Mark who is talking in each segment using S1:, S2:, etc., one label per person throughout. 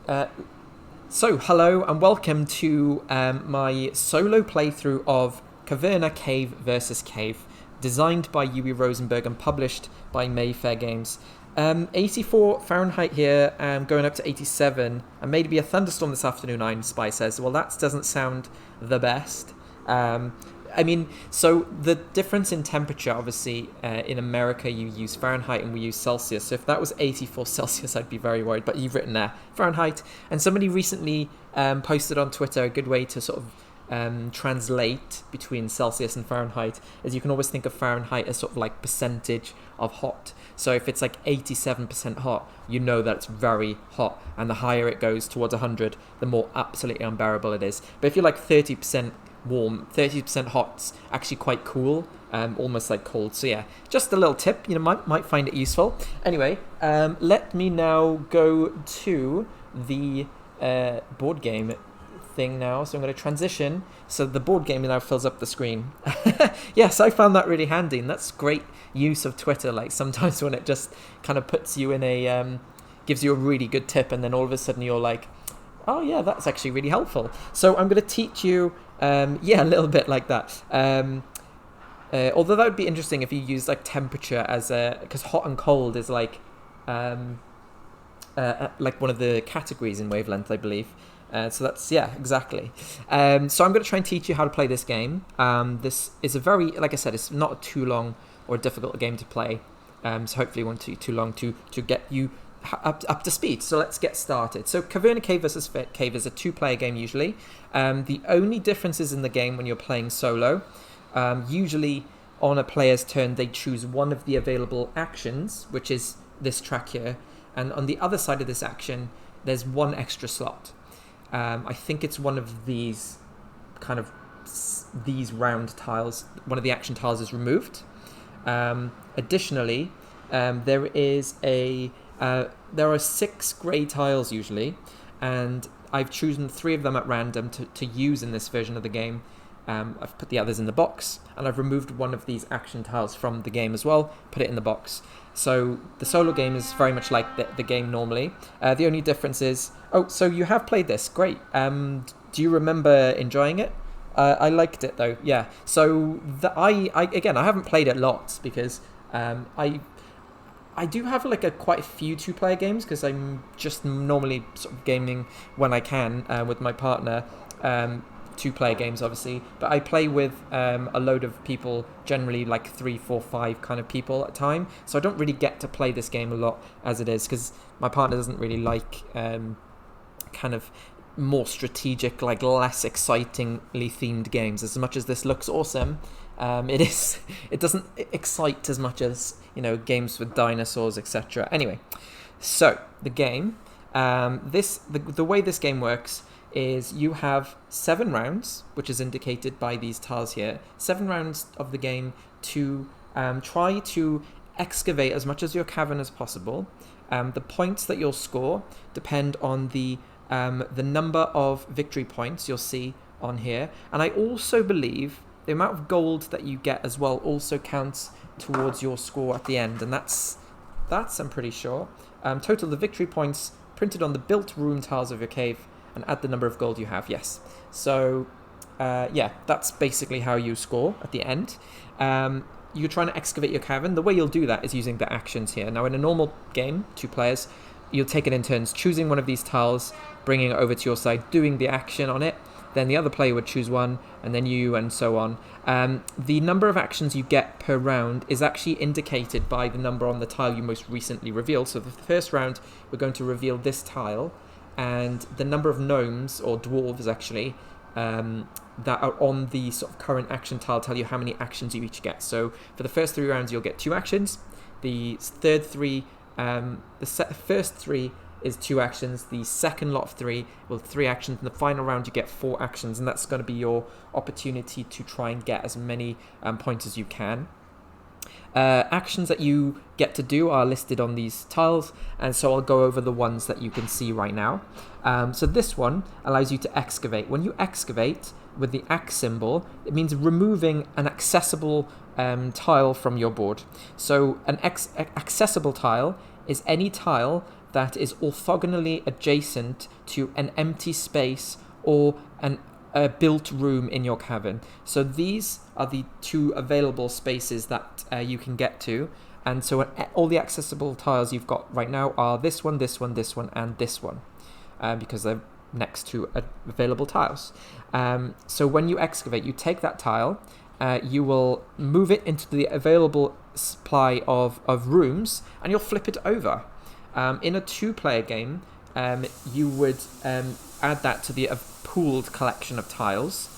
S1: Uh, hello and welcome to my solo playthrough of Caverna Cave vs. Cave, designed by Yui Rosenberg and published by Mayfair Games. 84 Fahrenheit here, going up to 87, and maybe a thunderstorm this afternoon, Iron Spy says. Well, that doesn't sound the best. So the difference in temperature, obviously, in America you use Fahrenheit and we use Celsius. So if that was 84 Celsius, I'd be very worried. But you've written there Fahrenheit. And somebody recently posted on Twitter a good way to sort of translate between Celsius and Fahrenheit, as you can always think of Fahrenheit as sort of like percentage of hot. So if it's like 87% hot, you know that it's very hot. And the higher it goes towards 100, the more absolutely unbearable it is. But if you're like 30% warm, 30% hot's actually quite cool, almost like cold. So yeah, just a little tip, might find it useful. Anyway, let me now go to the board game thing now. So I'm going to transition so the board game now fills up the screen. Yes, I found that really handy, and that's great use of Twitter. Like sometimes when it just kind of puts you in a gives you a really good tip, and then all of a sudden you're like, oh yeah, that's actually really helpful. So I'm going to teach you a little bit like that. Although that would be interesting if you use like temperature as because hot and cold is like one of the categories in Wavelength, I believe. So that's, yeah, exactly. So I'm going to try and teach you how to play this game. This is a very, like I said, it's not too long or a difficult game to play. So hopefully it won't take too long to get you up to speed. So let's get started. So Caverna Cave vs. Cave is a two-player game usually. The only differences in the game when you're playing solo, usually on a player's turn they choose one of the available actions, which is this track here, and on the other side of this action there's one extra slot. I think it's one of these these round tiles. One of the action tiles is removed. Additionally, there are 6 grey tiles usually, and I've chosen 3 of them at random to use in this version of the game. I've put the others in the box, and I've removed one of these action tiles from the game as well, put it in the box. So the solo game is very much like the game normally. The only difference is... Oh, so you have played this. Great. Do you remember enjoying it? I liked it, though. Yeah. So I haven't played it lots because I do have like quite a few two-player games because I'm just normally sort of gaming when I can with my partner. Two-player games, obviously, but I play with a load of people, generally like 3, 4, 5 kind of people at a time, so I don't really get to play this game a lot as it is, because my partner doesn't really like kind of more strategic, like less excitingly themed games. As much as this looks awesome, it doesn't excite as much as, games with dinosaurs, etc. Anyway, so the game, the way this game works is you have 7 rounds, which is indicated by these tiles here. 7 rounds of the game to try to excavate as much of your cavern as possible. The points that you'll score depend on the number of victory points you'll see on here. And I also believe the amount of gold that you get as well also counts towards your score at the end. And that's I'm pretty sure. Total the victory points printed on the built room tiles of your cave, and add the number of gold you have, yes. So, that's basically how you score at the end. You're trying to excavate your cavern. The way you'll do that is using the actions here. Now, in a normal game, 2 players, you'll take it in turns, choosing one of these tiles, bringing it over to your side, doing the action on it. Then the other player would choose one, and then you, and so on. The number of actions you get per round is actually indicated by the number on the tile you most recently revealed. So the first round, we're going to reveal this tile, and the number of gnomes, or dwarves actually, that are on the sort of current action tile tell you how many actions you each get. So for the first 3 rounds you'll get 2 actions. The first 3 is 2 actions. The second lot of 3 will 3 actions. In the final round you get 4 actions, and that's going to be your opportunity to try and get as many points as you can. Actions that you get to do are listed on these tiles, and so I'll go over the ones that you can see right now. So this one allows you to excavate. When you excavate with the axe symbol, it means removing an accessible tile from your board. So an accessible tile is any tile that is orthogonally adjacent to an empty space or a built room in your cavern. So these are the 2 available spaces that you can get to. And so all the accessible tiles you've got right now are this one, this one, this one, and this one, because they're next to available tiles. So when you excavate, you take that tile, you will move it into the available supply of rooms, and you'll flip it over. In a 2-player game, you would add that to the pooled collection of tiles,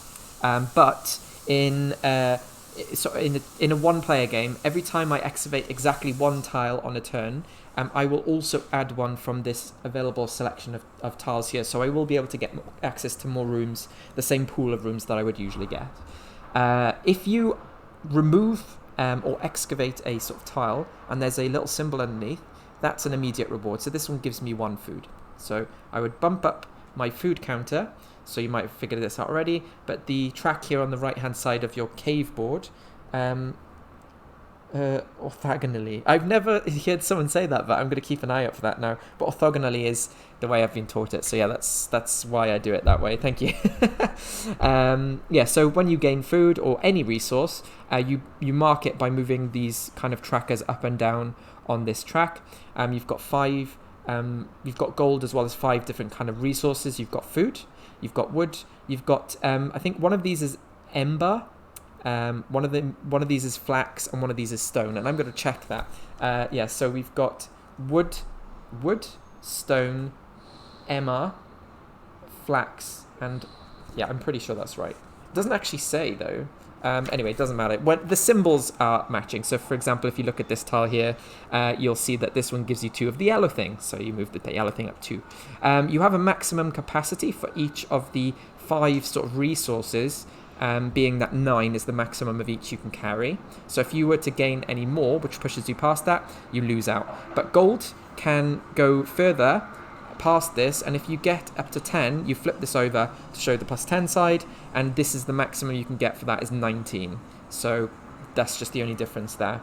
S1: but in a 1-player game, every time I excavate exactly 1 tile on a turn, I will also add one from this available selection of tiles here, so I will be able to get access to more rooms, the same pool of rooms that I would usually get. If you remove or excavate a sort of tile and there's a little symbol underneath, that's an immediate reward. So this one gives me 1 food. So I would bump up my food counter. So you might have figured this out already, but the track here on the right-hand side of your cave board, orthogonally. I've never heard someone say that, but I'm going to keep an eye out for that now. But orthogonally is the way I've been taught it. So yeah, that's why I do it that way. Thank you. Yeah, so when you gain food or any resource, you mark it by moving these kind of trackers up and down on this track. You've got 5. You've got gold as well as 5 different kind of resources. You've got food. You've got wood. You've got I think one of these is ember. One of these is flax, and one of these is stone. And I'm going to check that. Yeah. So we've got wood, stone, emmer, flax, and yeah, I'm pretty sure that's right. It doesn't actually say though. Anyway, it doesn't matter. When the symbols are matching. So, for example, if you look at this tile here, you'll see that this one gives you 2 of the yellow thing. So you move the yellow thing up 2. You have a maximum capacity for each of the 5 sort of resources, being that 9 is the maximum of each you can carry. So if you were to gain any more, which pushes you past that, you lose out. But gold can go further past this, and if you get up to 10, you flip this over to show the plus 10 side, and this is the maximum you can get for that is 19. So that's just the only difference there.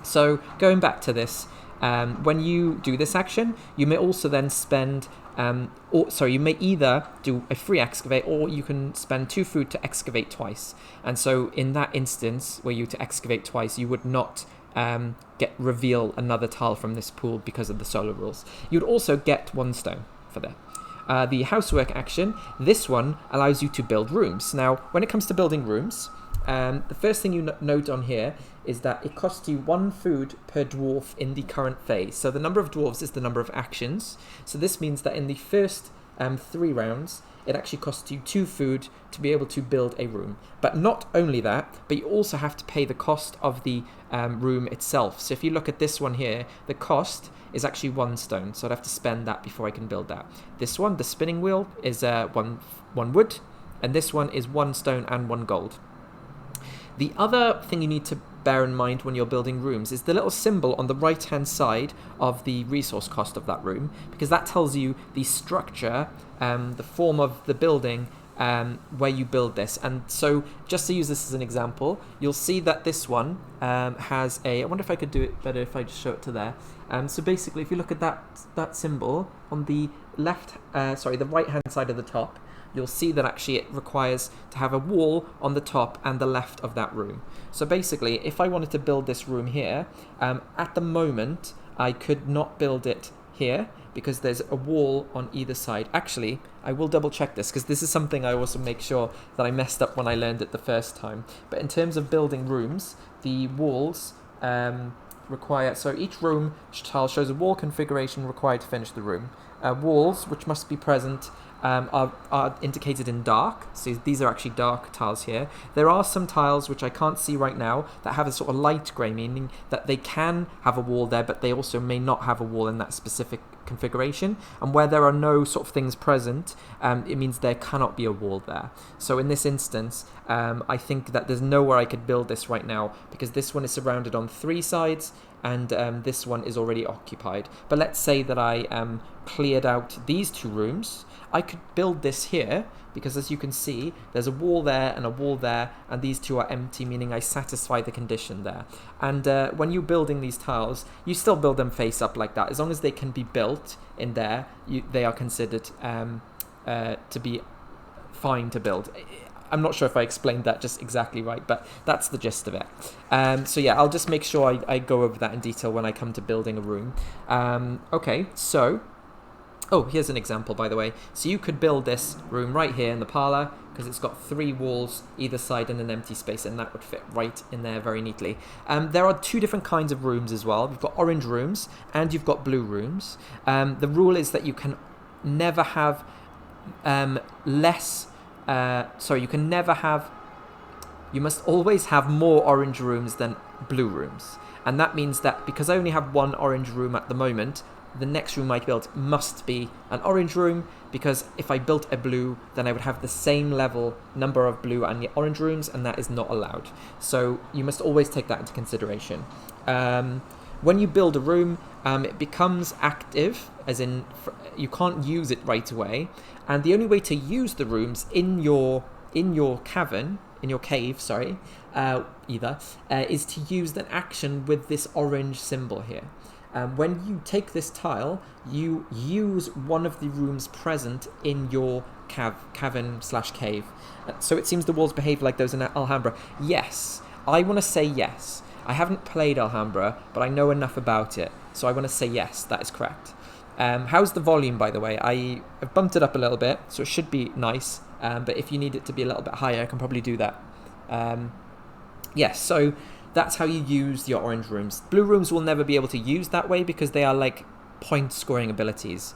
S1: So going back to this, when you do this action, you may also then spend you may either do a free excavate, or you can spend 2 food to excavate twice. And so in that instance where you to excavate twice, you would not reveal another tile from this pool because of the solo rules. You'd also get 1 stone for that. The housework action, this one allows you to build rooms. Now, when it comes to building rooms, the first thing you note on here is that it costs you 1 food per dwarf in the current phase. So the number of dwarves is the number of actions. So this means that in the first 3 rounds, it actually costs you 2 food to be able to build a room. But not only that, but you also have to pay the cost of the room itself. So if you look at this one here, the cost is actually 1 stone. So I'd have to spend that before I can build that. This one, the spinning wheel, is 1 wood. And this one is 1 stone and 1 gold. The other thing you need to bear in mind when you're building rooms is the little symbol on the right hand side of the resource cost of that room, because that tells you the structure, the form of the building, where you build this. And so just to use this as an example, you'll see that this one has I wonder if I could do it better if I just show it to there. So basically, if you look at that symbol on the the right hand side of the top, you'll see that actually it requires to have a wall on the top and the left of that room. So basically, if I wanted to build this room here, at the moment, I could not build it here because there's a wall on either side. Actually, I will double check this because this is something I also make sure that I messed up when I learned it the first time. But in terms of building rooms, the walls require, so each room tile shows a wall configuration required to finish the room. Walls, which must be present, are indicated in dark. So these are actually dark tiles here. There are some tiles which I can't see right now that have a sort of light grey, meaning that they can have a wall there, but they also may not have a wall in that specific configuration. And where there are no sort of things present, it means there cannot be a wall there. So in this instance, I think that there's nowhere I could build this right now because this one is surrounded on 3 sides, and this one is already occupied. But let's say that I cleared out these 2 rooms. I could build this here, because as you can see, there's a wall there and a wall there, and these 2 are empty, meaning I satisfy the condition there. And when you're building these tiles, you still build them face up like that. As long as they can be built in there, they are considered to be fine to build. I'm not sure if I explained that just exactly right, but that's the gist of it. So yeah, I'll just make sure I go over that in detail when I come to building a room. Okay, so... Oh, here's an example, by the way. So you could build this room right here in the parlour, because it's got 3 walls either side and an empty space, and that would fit right in there very neatly. There are 2 different kinds of rooms as well. You've got orange rooms and you've got blue rooms. The rule is that you can never have you must always have more orange rooms than blue rooms. And that means that because I only have 1 orange room at the moment, the next room I build must be an orange room, because if I built a blue, then I would have the same number of blue and orange rooms, and that is not allowed. So you must always take that into consideration. When you build a room, it becomes active, as in you can't use it right away, and the only way to use the rooms in your cave, is to use an action with this orange symbol here. When you take this tile, you use one of the rooms present in your cavern/cave. So it seems the walls behave like those in Alhambra. Yes, I want to say yes. I haven't played Alhambra, but I know enough about it, so I want to say yes, that is correct. How's the volume, by the way? I've bumped it up a little bit, so it should be nice, but if you need it to be a little bit higher, I can probably do that. Yes, so that's how you use your orange rooms. Blue rooms will never be able to use that way because they are like point scoring abilities,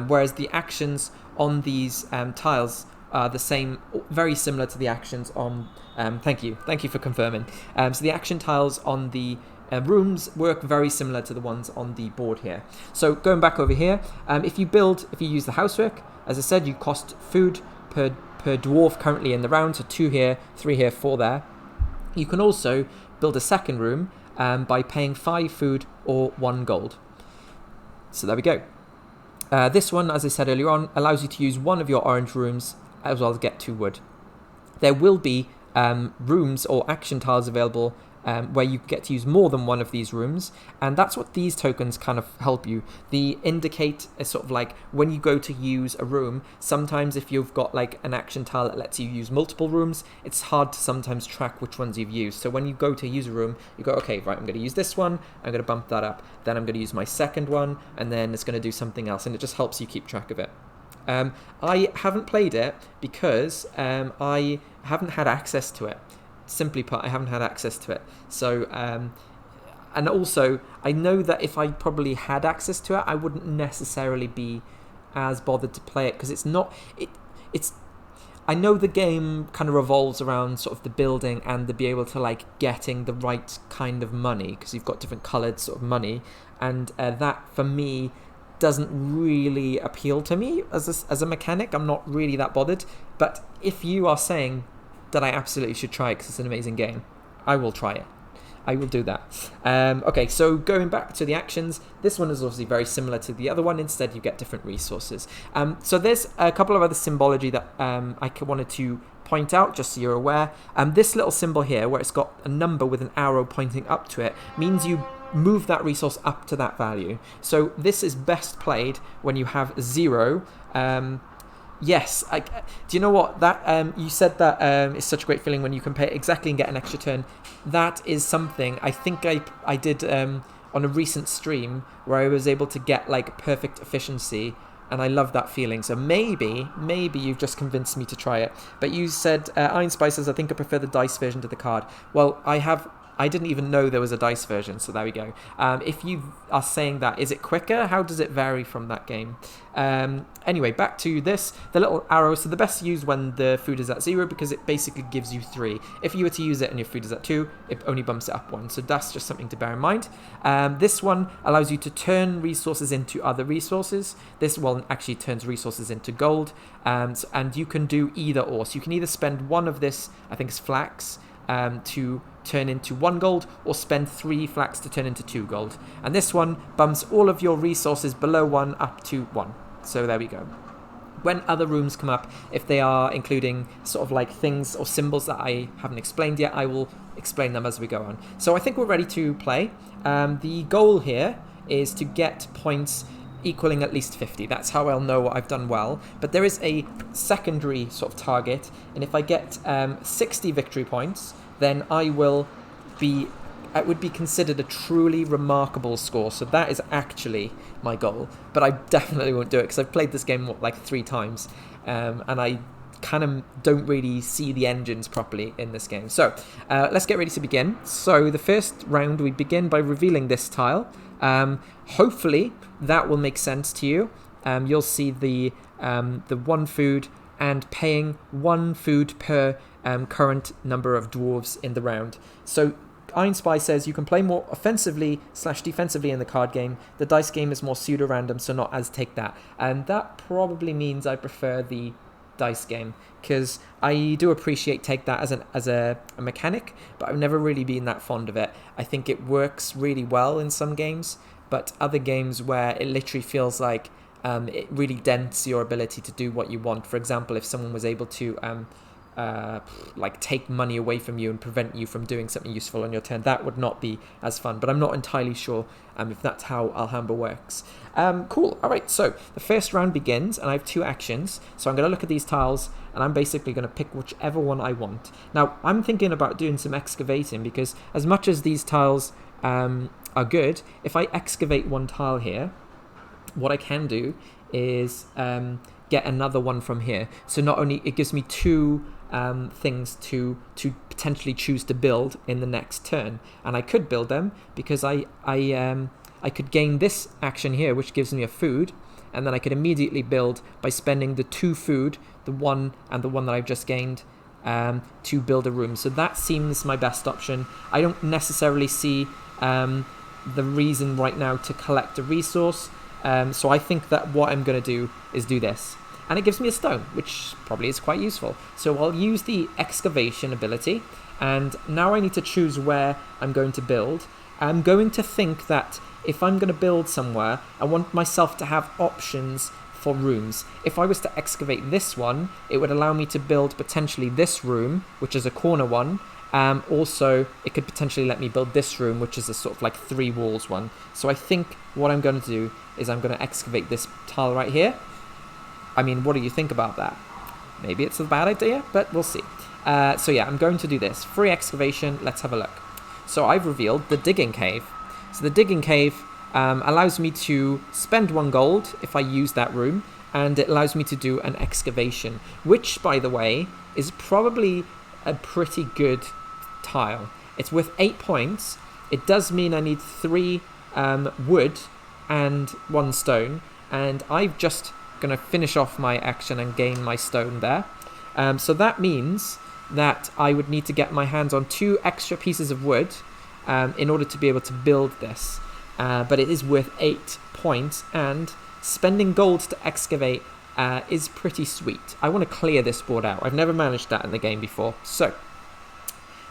S1: whereas the actions on these tiles are the same, very similar to the actions on... thank you for confirming. So the action tiles on the rooms work very similar to the ones on the board here. So going back over here, if you use the housework, as I said, you cost food per dwarf currently in the round, so 2 here, 3 here, 4 there. You can also build a second room by paying 5 food or 1 gold. So there we go. This one, as I said earlier on, allows you to use one of your orange rooms as well as get 2 wood. There will be rooms or action tiles available where you get to use more than one of these rooms, and that's what these tokens kind of help you. They indicate a sort of like when you go to use a room, sometimes if you've got like an action tile that lets you use multiple rooms, it's hard to sometimes track which ones you've used. So when you go to use a room, you go, okay, right, I'm going to use this one, I'm going to bump that up, then I'm going to use my second one, and then it's going to do something else, and it just helps you keep track of it. I haven't played it because I haven't had access to it. Simply put, I haven't had access to it. So, and also, I know that if I probably had access to it, I wouldn't necessarily be as bothered to play it, because it's not... I know the game kind of revolves around sort of the building and the be able to like getting the right kind of money, because you've got different coloured sort of money, and that for me doesn't really appeal to me as a mechanic. I'm not really that bothered. But if you are saying that I absolutely should try it because it's an amazing game, I will try it. I will do that. Okay, so going back to the actions, this one is obviously very similar to the other one. Instead, you get different resources. So there's a couple of other symbology that I wanted to point out, just so you're aware. This little symbol here, where it's got a number with an arrow pointing up to it, means you move that resource up to that value. So this is best played when you have 0. Yes, do you know what? That you said that it's such a great feeling when you can pay exactly and get an extra turn. That is something I think I did on a recent stream where I was able to get like perfect efficiency, and I love that feeling. So maybe you've just convinced me to try it. But you said Iron Spices, I think I prefer the dice version to the card. Well, I didn't even know there was a dice version, so there we go. If you are saying that, is it quicker? How does it vary from that game? Anyway, back to this, the little arrow. So the best to use when the food is at 0, because it basically gives you 3. If you were to use it and your food is at 2, it only bumps it up 1. So that's just something to bear in mind. This one allows you to turn resources into other resources. This one actually turns resources into gold. And you can do either or. So you can either spend one of this, I think it's flax, to turn into 1 gold, or spend 3 flax to turn into 2 gold. And this one bumps all of your resources below 1 up to 1. So there we go. When other rooms come up, if they are including sort of like things or symbols that I haven't explained yet, I will explain them as we go on. So I think we're ready to play. The goal here is to get points equaling at least 50. That's how I'll know what I've done well. But there is a secondary sort of target, and if I get 60 victory points, then it would be considered a truly remarkable score. So that is actually my goal. But I definitely won't do it because I've played this game like 3 times, and I kind of don't really see the engines properly in this game. So let's get ready to begin. So the first round, we begin by revealing this tile. Hopefully that will make sense to you. You'll see the 1 food and paying 1 food per current number of dwarves in the round. So Iron Spy says you can play more offensively/defensively in the card game. The dice game is more pseudo-random, so not as take that. And that probably means I prefer the dice game, because I do appreciate take that as a mechanic, but I've never really been that fond of it. I think it works really well in some games, but other games where it literally feels like it really dents your ability to do what you want. For example, if someone was able to like take money away from you and prevent you from doing something useful on your turn, that would not be as fun. But I'm not entirely sure if that's how Alhambra works. Cool. All right, so the first round begins, and I have 2 actions. So I'm going to look at these tiles, and I'm basically going to pick whichever one I want. Now, I'm thinking about doing some excavating, because as much as these tiles are good, if I excavate 1 tile here, what I can do is get another one from here. So not only it gives me 2 things to potentially choose to build in the next turn, and I could build them because I could gain this action here, which gives me a food, and then I could immediately build by spending the 2 food, the 1 and the 1 that I've just gained, to build a room. So that seems my best option. I don't necessarily see the reason right now to collect a resource, so I think that what I'm going to do is do this. And it gives me a stone, which probably is quite useful. So I'll use the excavation ability, and now I need to choose where I'm going to build. I'm going to think that if I'm going to build somewhere, I want myself to have options for rooms. If I was to excavate this one, it would allow me to build potentially this room, which is a corner one. Also, it could potentially let me build this room, which is a sort of like 3 walls one. So I think what I'm going to do is I'm going to excavate this tile right here. I mean, what do you think about that? Maybe it's a bad idea, but we'll see. So yeah, I'm going to do this. Free excavation, let's have a look. So I've revealed the digging cave. So the digging cave allows me to spend 1 gold if I use that room, and it allows me to do an excavation, which, by the way, is probably a pretty good tile. It's worth 8 points. It does mean I need 3 wood and 1 stone, and I've just going to finish off my action and gain my stone there. So that means that I would need to get my hands on 2 extra pieces of wood in order to be able to build this. But it is worth 8 points, and spending gold to excavate is pretty sweet. I want to clear this board out. I've never managed that in the game before. So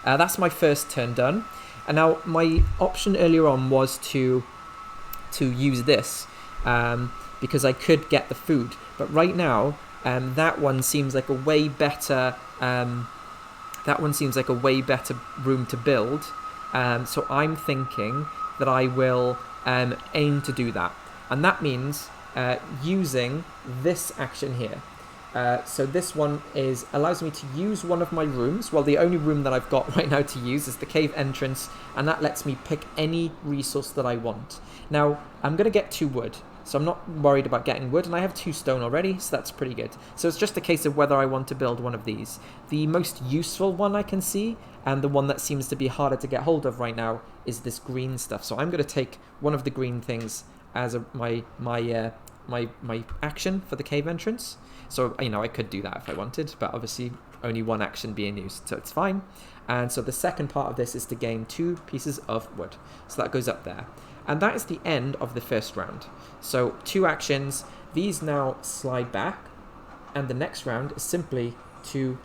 S1: that's my first turn done. And now my option earlier on was to use this, because I could get the food. But right now, that one seems like a way better. That one seems like a way better room to build. So I'm thinking that I will aim to do that, and that means using this action here. So this one allows me to use one of my rooms. Well, the only room that I've got right now to use is the cave entrance, and that lets me pick any resource that I want. Now, I'm going to get 2 wood, so I'm not worried about getting wood, and I have 2 stone already, so that's pretty good. So it's just a case of whether I want to build one of these. The most useful one I can see, and the one that seems to be harder to get hold of right now, is this green stuff. So I'm going to take one of the green things as my action for the cave entrance. So, you know, I could do that if I wanted, but obviously only 1 action being used, so it's fine. And so the second part of this is to gain 2 pieces of wood. So that goes up there. And that is the end of the first round. So 2 actions. These now slide back, and the next round is simply to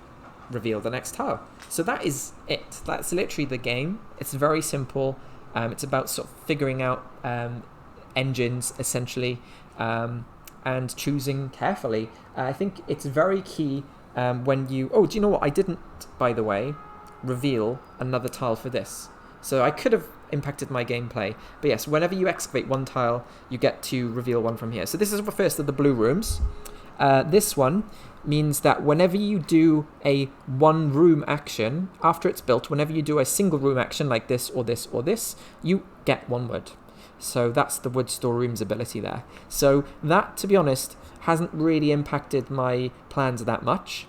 S1: reveal the next tile. So that is it. That's literally the game. It's very simple. It's about sort of figuring out engines, essentially, and choosing carefully. I think it's very key when you... Oh, do you know what? I didn't, by the way, reveal another tile for this. So I could have impacted my gameplay. But yes, whenever you excavate one tile, you get to reveal one from here. So this is the first of the blue rooms. This one means that whenever you do a one room action, after it's built, whenever you do a single room action like this or this or this, you get 1 wood. So that's the wood store rooms ability there. So that, to be honest, hasn't really impacted my plans that much.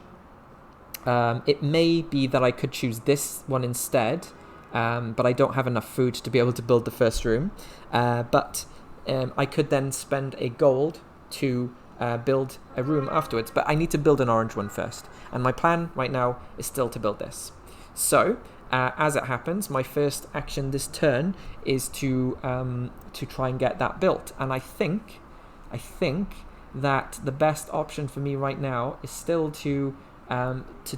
S1: It may be that I could choose this one instead, but I don't have enough food to be able to build the first room. But I could then spend a gold to build a room afterwards. But I need to build an orange one first. And my plan right now is still to build this. So as it happens, my first action this turn is to try and get that built. And I think that the best option for me right now is still to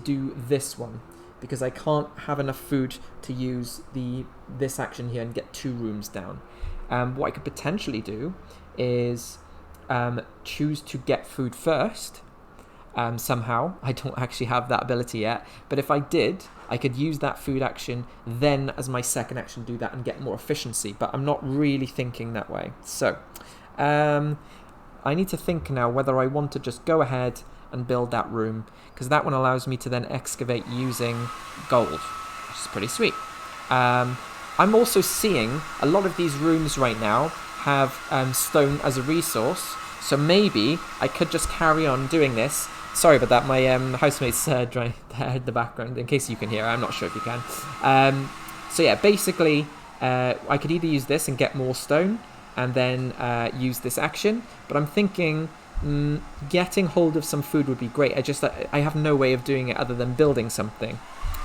S1: do this one, because I can't have enough food to use this action here and get 2 rooms down. What I could potentially do is choose to get food first. Somehow I don't actually have that ability yet, but if I did, I could use that food action then as my second action, do that and get more efficiency, but I'm not really thinking that way. So I need to think now whether I want to just go ahead and build that room, because that one allows me to then excavate using gold, which is pretty sweet. I'm also seeing a lot of these rooms right now have stone as a resource, so maybe I could just carry on doing this. Sorry about that, my housemate's drawing in the background, in case you can hear. I'm not sure if you can. So yeah, basically I could either use this and get more stone and then use this action, but I'm thinking getting hold of some food would be great. I have no way of doing it other than building something,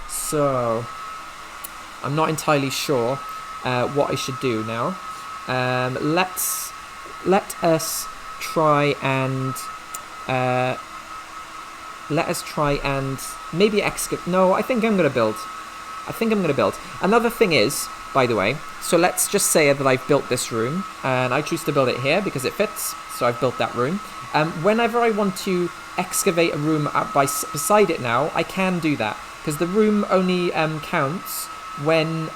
S1: so I'm not entirely sure what I should do now. Let us try and maybe excavate. No, I think I'm gonna build. Another thing is, by the way, so let's just say that I've built this room and I choose to build it here because it fits, so I've built that room. Whenever I want to excavate a room beside it now, I can do that, because the room only counts when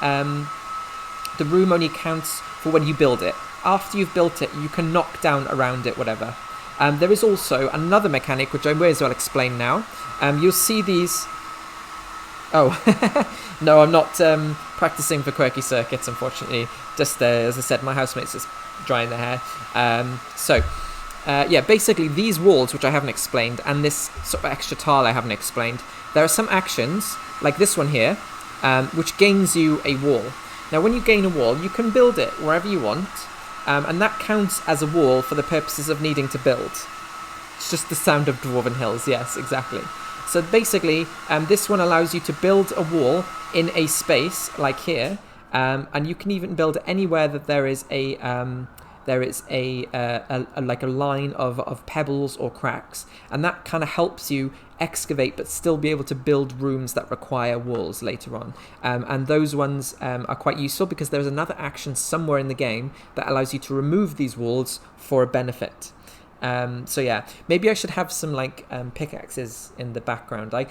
S1: for when you build it. After you've built it, you can knock down around it, whatever. There is also another mechanic, which I may as well explain now. You'll see these... Oh, no, I'm not practicing for quirky circuits, unfortunately. Just, as I said, my housemate's just drying their hair. Yeah, basically these walls, which I haven't explained, and this sort of extra tile I haven't explained, there are some actions, like this one here, which gains you a wall. Now, when you gain a wall, you can build it wherever you want, and that counts as a wall for the purposes of needing to build. It's just the sound of Dwarven Hills, yes, exactly. So basically, this one allows you to build a wall in a space, like here, and you can even build it anywhere that there is a like a line of pebbles or cracks, and that kind of helps you excavate but still be able to build rooms that require walls later on, and those ones are quite useful because there's another action somewhere in the game that allows you to remove these walls for a benefit. So yeah, maybe I should have some like pickaxes in the background. I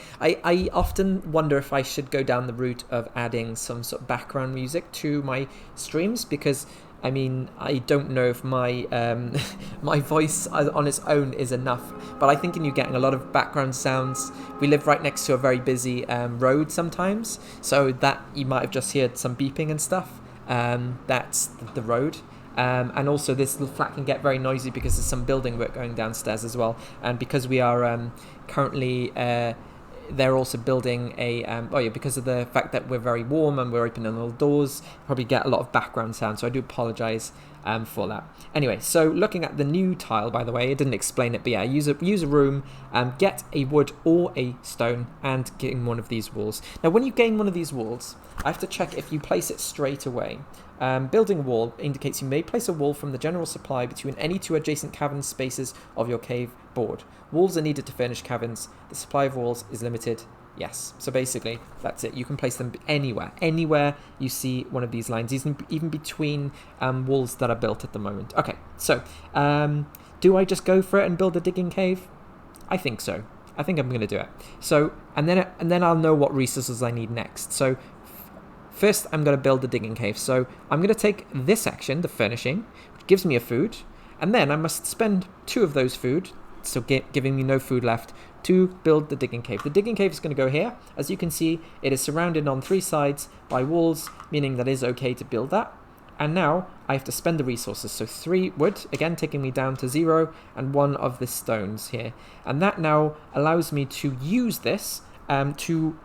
S1: often wonder if I should go down the route of adding some sort of background music to my streams, because I mean, I don't know if my my voice on its own is enough, but I think you're getting a lot of background sounds. We live right next to a very busy road sometimes, so that you might have just heard some beeping and stuff. That's the road. And also this little flat can get very noisy because there's some building work going downstairs as well. And because we are currently... they're also building a... because of the fact that we're very warm and we're opening all the doors, probably get a lot of background sound. So I do apologise for that. Anyway, so looking at the new tile, by the way, it didn't explain it, but yeah, use a room, get a wood or a stone, and gain one of these walls. Now, when you gain one of these walls, I have to check if you place it straight away. Building a wall indicates you may place a wall from the general supply between any 2 adjacent cavern spaces of your cave board. Walls are needed to furnish caverns. The supply of walls is limited. Yes, so basically that's it. You can place them anywhere you see one of these lines, even between walls that are built at the moment. Okay, so do I just go for it and build a digging cave? I think so. I think I'm going to do it. So and then I'll know what resources I need next. So first I'm going to build the digging cave. So I'm going to take this action, the furnishing, which gives me a food, and then I must spend 2 of those food, so giving me no food left, to build the digging cave. The digging cave is going to go here. As you can see, it is surrounded on 3 sides by walls, meaning that it is okay to build that. And now I have to spend the resources. So 3 wood, again taking me down to 0, and 1 of the stones here. And that now allows me to use this to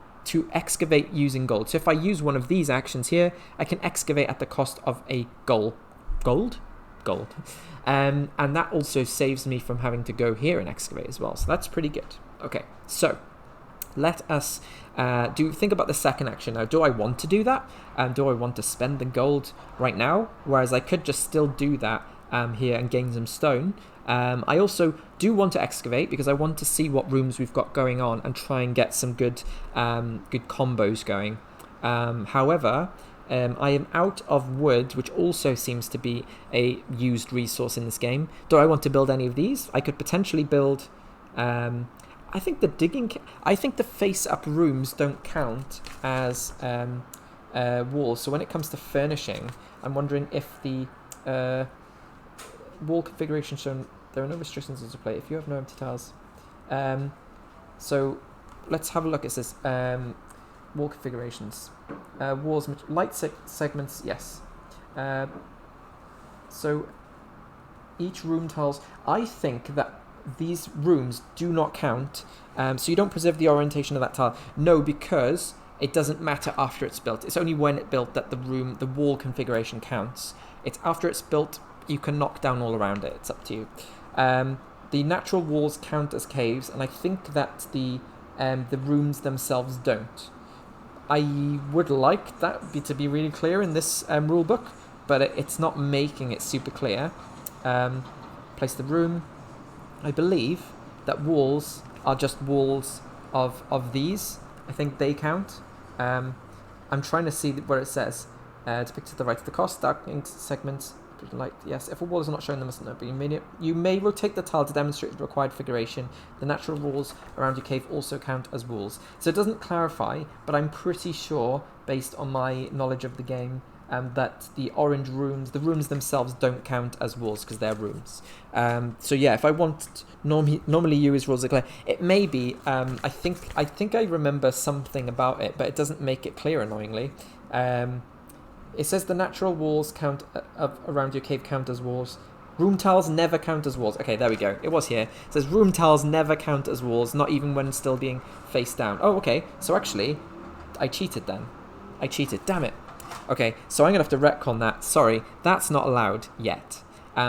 S1: excavate using gold. So if I use one of these actions here, I can excavate at the cost of a gold. And that also saves me from having to go here and excavate as well. So that's pretty good. Okay, so let us think about the second action now. Do I want to do that? Do I want to spend the gold right now? Whereas I could just still do that here and gain some stone. I also do want to excavate because I want to see what rooms we've got going on and try and get some good combos going. However, I am out of wood, which also seems to be a used resource in this game. Do I want to build any of these? I could potentially build... I think the face-up rooms don't count as walls. So when it comes to furnishing, I'm wondering if the wall configuration shown... There are no restrictions as to play if you have no empty tiles. So let's have a look. It says wall configurations. Walls, light segments, yes. So each room tiles, I think that these rooms do not count. So you don't preserve the orientation of that tile. No, because it doesn't matter after it's built. It's only when it's built that the wall configuration counts. It's after it's built, you can knock down all around it. It's up to you. The natural walls count as caves, and I think that the rooms themselves don't. I would like that to be really clear in this rule book, but it's not making it super clear. Place the room. I believe that walls are just walls of these. I think they count. I'm trying to see where it says. Depicted to the right of the cost, dark ink segments. Light, yes. If a wall is not shown, there must not be. You may rotate the tile to demonstrate the required configuration. The natural walls around your cave also count as walls. So it doesn't clarify, but I'm pretty sure, based on my knowledge of the game, that the orange rooms, the rooms themselves, don't count as walls because they're rooms. So yeah, if I want normally you as rules are clear, it may be. I think I remember something about it, but it doesn't make it clear, annoyingly. It says the natural walls count around your cave count as walls. Room tiles never count as walls. Okay, there we go. It was here. It says room tiles never count as walls, not even when still being face down. Oh, okay. So actually, I cheated then. I cheated. Damn it. Okay, so I'm going to have to retcon that. Sorry, that's not allowed yet.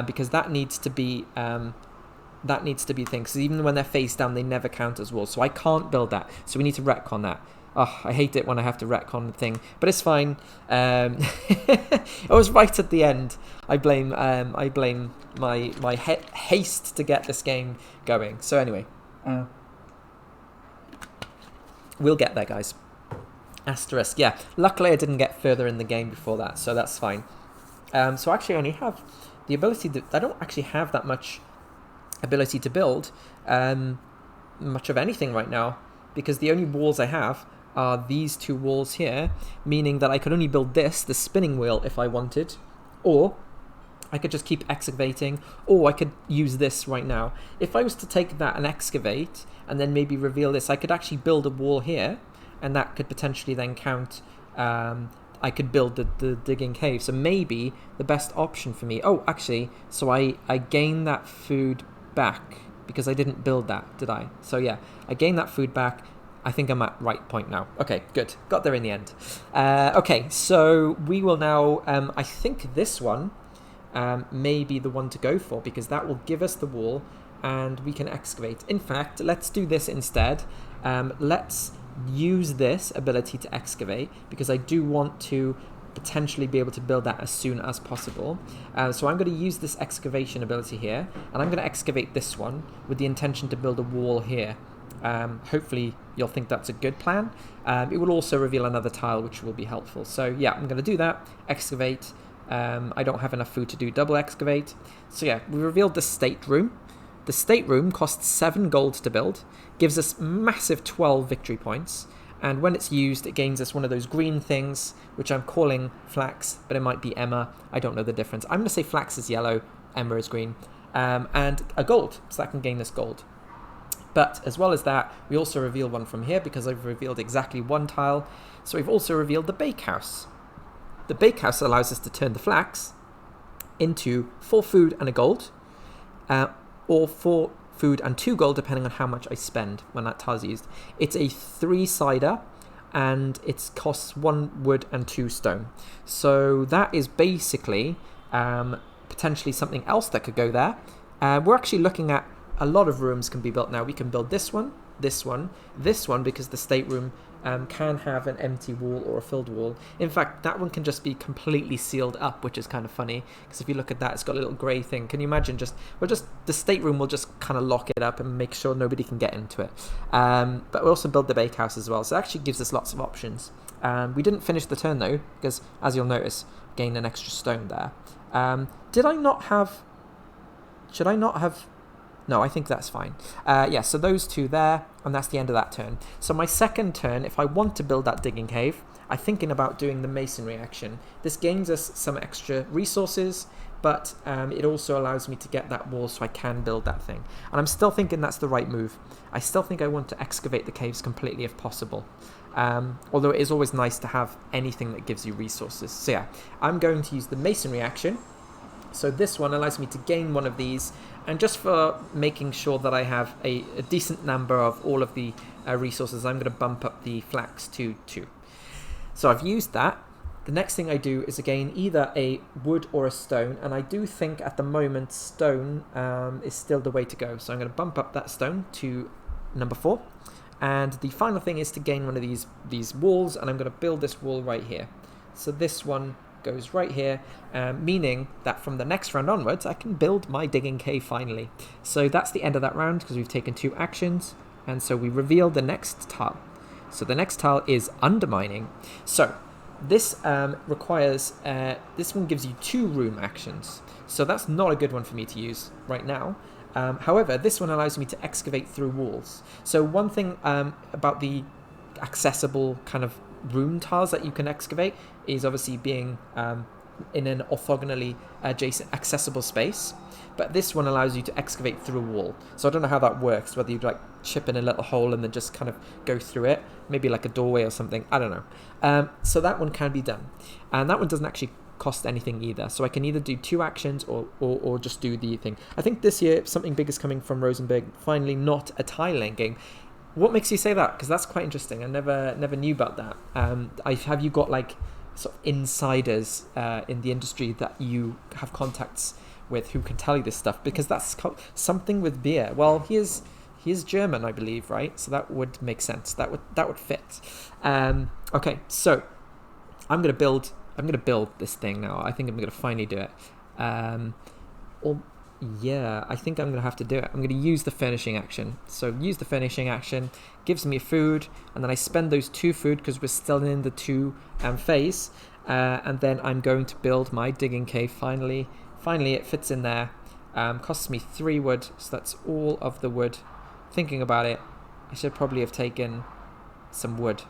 S1: Because that needs to be... that needs to be things. So even when they're face down, they never count as walls. So I can't build that. So we need to retcon that. Oh, I hate it when I have to retcon the thing, but it's fine. I was right at the end. I blame my haste to get this game going. So anyway, we'll get there, guys. Asterisk, yeah. Luckily, I didn't get further in the game before that, so that's fine. So actually, I only have the ability to... I don't actually have that much ability to build much of anything right now, because the only walls I have are these 2 walls here, meaning that I could only build the spinning wheel, if I wanted, or I could just keep excavating, or I could use this right now. If I was to take that and excavate, and then maybe reveal this, I could actually build a wall here, and that could potentially then count. I could build the digging cave. So maybe the best option for me... Oh, actually, so I gain that food back, because I didn't build that, did I? So yeah, I gain that food back. I think I'm at right point now. Okay, good. Got there in the end. Okay, so we will now... I think this one may be the one to go for, because that will give us the wall and we can excavate. In fact, let's do this instead. Let's use this ability to excavate, because I do want to potentially be able to build that as soon as possible. So I'm going to use this excavation ability here, and I'm going to excavate this one with the intention to build a wall here. Hopefully you'll think that's a good plan. It will also reveal another tile, which will be helpful. So yeah, I'm going to do that. Excavate. I don't have enough food to do double excavate. So yeah, we revealed the stateroom. The stateroom costs 7 gold to build, gives us massive 12 victory points, and when it's used, it gains us one of those green things, which I'm calling flax, but it might be Emma. I don't know the difference. I'm going to say flax is yellow, Emma is green, and a gold, so that can gain us gold. But as well as that, we also reveal one from here because I've revealed exactly one tile. So we've also revealed the bakehouse. The bakehouse allows us to turn the flax into 4 food and a gold, or 4 food and 2 gold, depending on how much I spend when that tile is used. It's a 3-sider, and it costs 1 wood and 2 stone. So that is basically potentially something else that could go there. We're actually looking at a lot of rooms can be built now. We can build this one, this one, this one, because the stateroom can have an empty wall or a filled wall. In fact, that one can just be completely sealed up, which is kind of funny, because if you look at that, it's got a little grey thing. Can you imagine the stateroom will just kind of lock it up and make sure nobody can get into it. But we also build the bakehouse as well, so it actually gives us lots of options. We didn't finish the turn though, because as you'll notice, gain an extra stone there. Should I not have... No, I think that's fine. Yeah, so those 2 there, and that's the end of that turn. So my second turn, if I want to build that digging cave, I'm thinking about doing the masonry action. This gains us some extra resources, but it also allows me to get that wall so I can build that thing. And I'm still thinking that's the right move. I still think I want to excavate the caves completely if possible. Although it is always nice to have anything that gives you resources. So yeah, I'm going to use the masonry action. So this one allows me to gain one of these, and just for making sure that I have a decent number of all of the resources, I'm going to bump up the flax to 2. So I've used that. The next thing I do is again either a wood or a stone, and I do think at the moment stone is still the way to go. So I'm going to bump up that stone to number 4. And the final thing is to gain one of these walls, and I'm going to build this wall right here. So this one goes right here, meaning that from the next round onwards I can build my digging cave finally. So that's the end of that round because we've taken 2 actions, and so we reveal the next tile. So the next tile is undermining. So this requires, this one gives you 2 room actions, so that's not a good one for me to use right now. However, this one allows me to excavate through walls. So one thing about the accessible kind of room tiles that you can excavate is obviously being in an orthogonally adjacent accessible space, but this one allows you to excavate through a wall. So I don't know how that works, whether you'd like chip in a little hole and then just kind of go through it, maybe like a doorway or something, I don't know. So that one can be done, and that one doesn't actually cost anything either, so I can either do 2 actions or just do the thing. I think this year something big is coming from Rosenberg, finally not a tile lane game. What makes you say that? Because that's quite interesting. I never knew about that. Have you got like sort of insiders in the industry that you have contacts with who can tell you this stuff? Because that's something with beer. Well, he is German, I believe, right? So that would make sense. That would fit. Okay, so I'm gonna build this thing now. I think I'm gonna finally do it. Yeah, I think I'm going to have to do it. I'm going to use the finishing action. So use the finishing action, gives me food, and then I spend those 2 food because we're still in the 2 phase. And then I'm going to build my digging cave finally. Finally, it fits in there. Costs me 3 wood, so that's all of the wood. Thinking about it, I should probably have taken some wood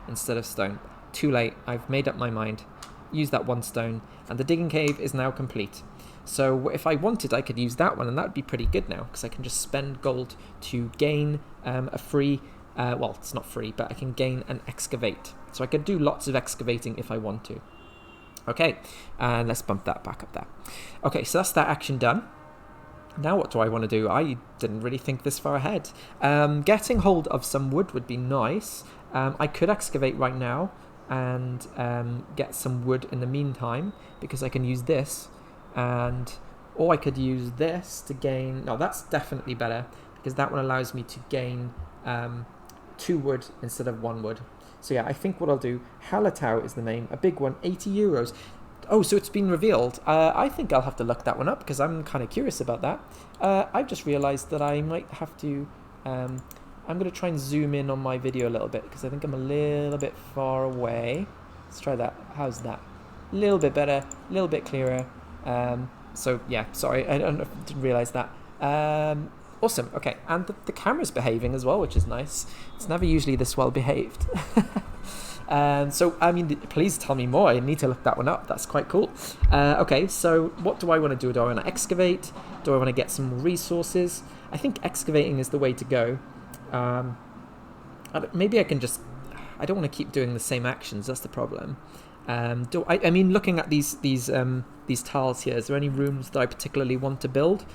S1: instead of stone. Too late, I've made up my mind. Use that 1 stone, and the digging cave is now complete. So if I wanted, I could use that one, and that would be pretty good now, because I can just spend gold to gain a free, well, it's not free, but I can gain an excavate. So I could do lots of excavating if I want to. Okay, and let's bump that back up there. Okay, so that's that action done. Now what do I want to do? I didn't really think this far ahead. Getting hold of some wood would be nice. I could excavate right now and get some wood in the meantime, because I can use this. Or I could use this to gain... No, that's definitely better, because that one allows me to gain 2 wood instead of 1 wood. So yeah, I think what I'll do... Hallertau is the name. A big one, 80 euros. Oh, so it's been revealed. I think I'll have to look that one up, because I'm kind of curious about that. I've just realised that I might have to... I'm going to try and zoom in on my video a little bit because I think I'm a little bit far away. Let's try that. How's that? A little bit better, a little bit clearer. So yeah, sorry, I didn't realize that. Awesome. Okay, and the camera's behaving as well, which is nice. It's never usually this well behaved. So I mean, please tell me more. I need to look that one up. That's quite cool. Okay, so what do I want to do? Do I want to excavate? Do I want to get some more resources? I think excavating is the way to go. Maybe I can just. I don't want to keep doing the same actions. That's the problem. I mean, looking at these tiles here, is there any rooms that I particularly want to build?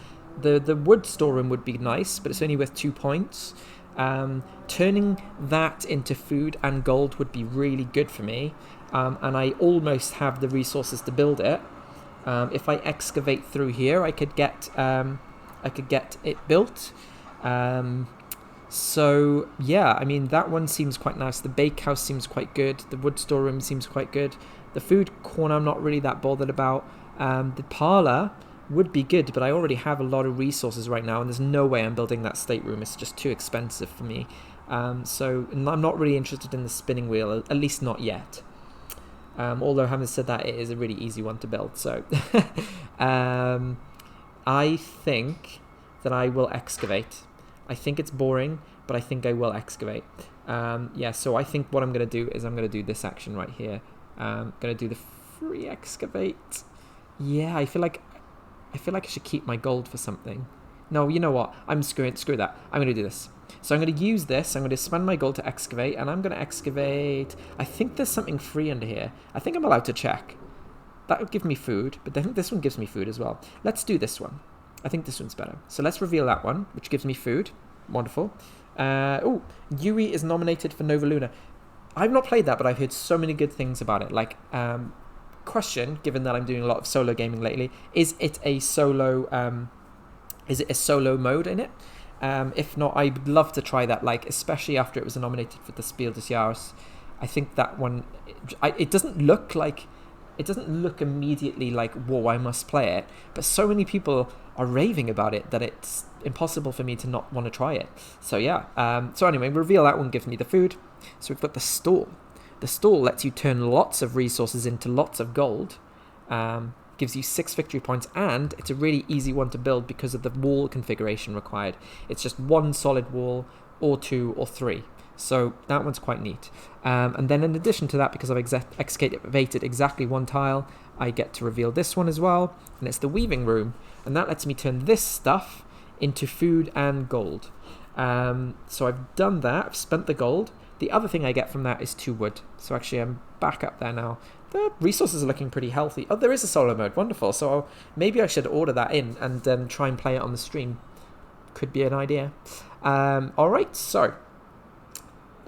S1: The wood storeroom would be nice, but it's only worth 2 points. Turning that into food and gold would be really good for me, and I almost have the resources to build it. If I excavate through here, I could get it built. So yeah, I mean, that one seems quite nice. The bakehouse seems quite good. The wood storeroom seems quite good. The food corner I'm not really that bothered about. The parlour would be good, but I already have a lot of resources right now, and there's no way I'm building that stateroom. It's just too expensive for me. So I'm not really interested in the spinning wheel, at least not yet. Although having said that, it is a really easy one to build. So I think that I will excavate. I think it's boring, but I think I will excavate. Yeah, so I think what I'm going to do is I'm going to do this action right here. I'm going to do the free excavate. Yeah, I feel like I should keep my gold for something. No, you know what? Screw that. I'm going to do this. So I'm going to use this. I'm going to spend my gold to excavate, and I'm going to excavate. I think there's something free under here. I think I'm allowed to check. That would give me food, but I think this one gives me food as well. Let's do this one. I think this one's better. So let's reveal that one, which gives me food. Wonderful. Oh, Yui is nominated for Nova Luna. I've not played that, but I've heard so many good things about it. Like, question, given that I'm doing a lot of solo gaming lately, is it a solo mode in it? If not, I'd love to try that, like, especially after it was nominated for the Spiel des Jahres. I think that one, it doesn't look immediately like, whoa, I must play it, but so many people are raving about it that it's impossible for me to not want to try it. So yeah, so anyway, reveal that one, gives me the food. So we've got the stall. The stall lets you turn lots of resources into lots of gold, gives you 6 victory points, and it's a really easy one to build because of the wall configuration required. It's just 1 solid wall, or 2 or 3. So that one's quite neat. And then in addition to that, because I've excavated exactly 1 tile, I get to reveal this one as well, and it's the weaving room, and that lets me turn this stuff into food and gold. So I've done that, I've spent the gold. The other thing I get from that is 2 wood. So actually I'm back up there now. The resources are looking pretty healthy. Oh, there is a solo mode, wonderful. So maybe I should order that in and try and play it on the stream. Could be an idea. Alright, so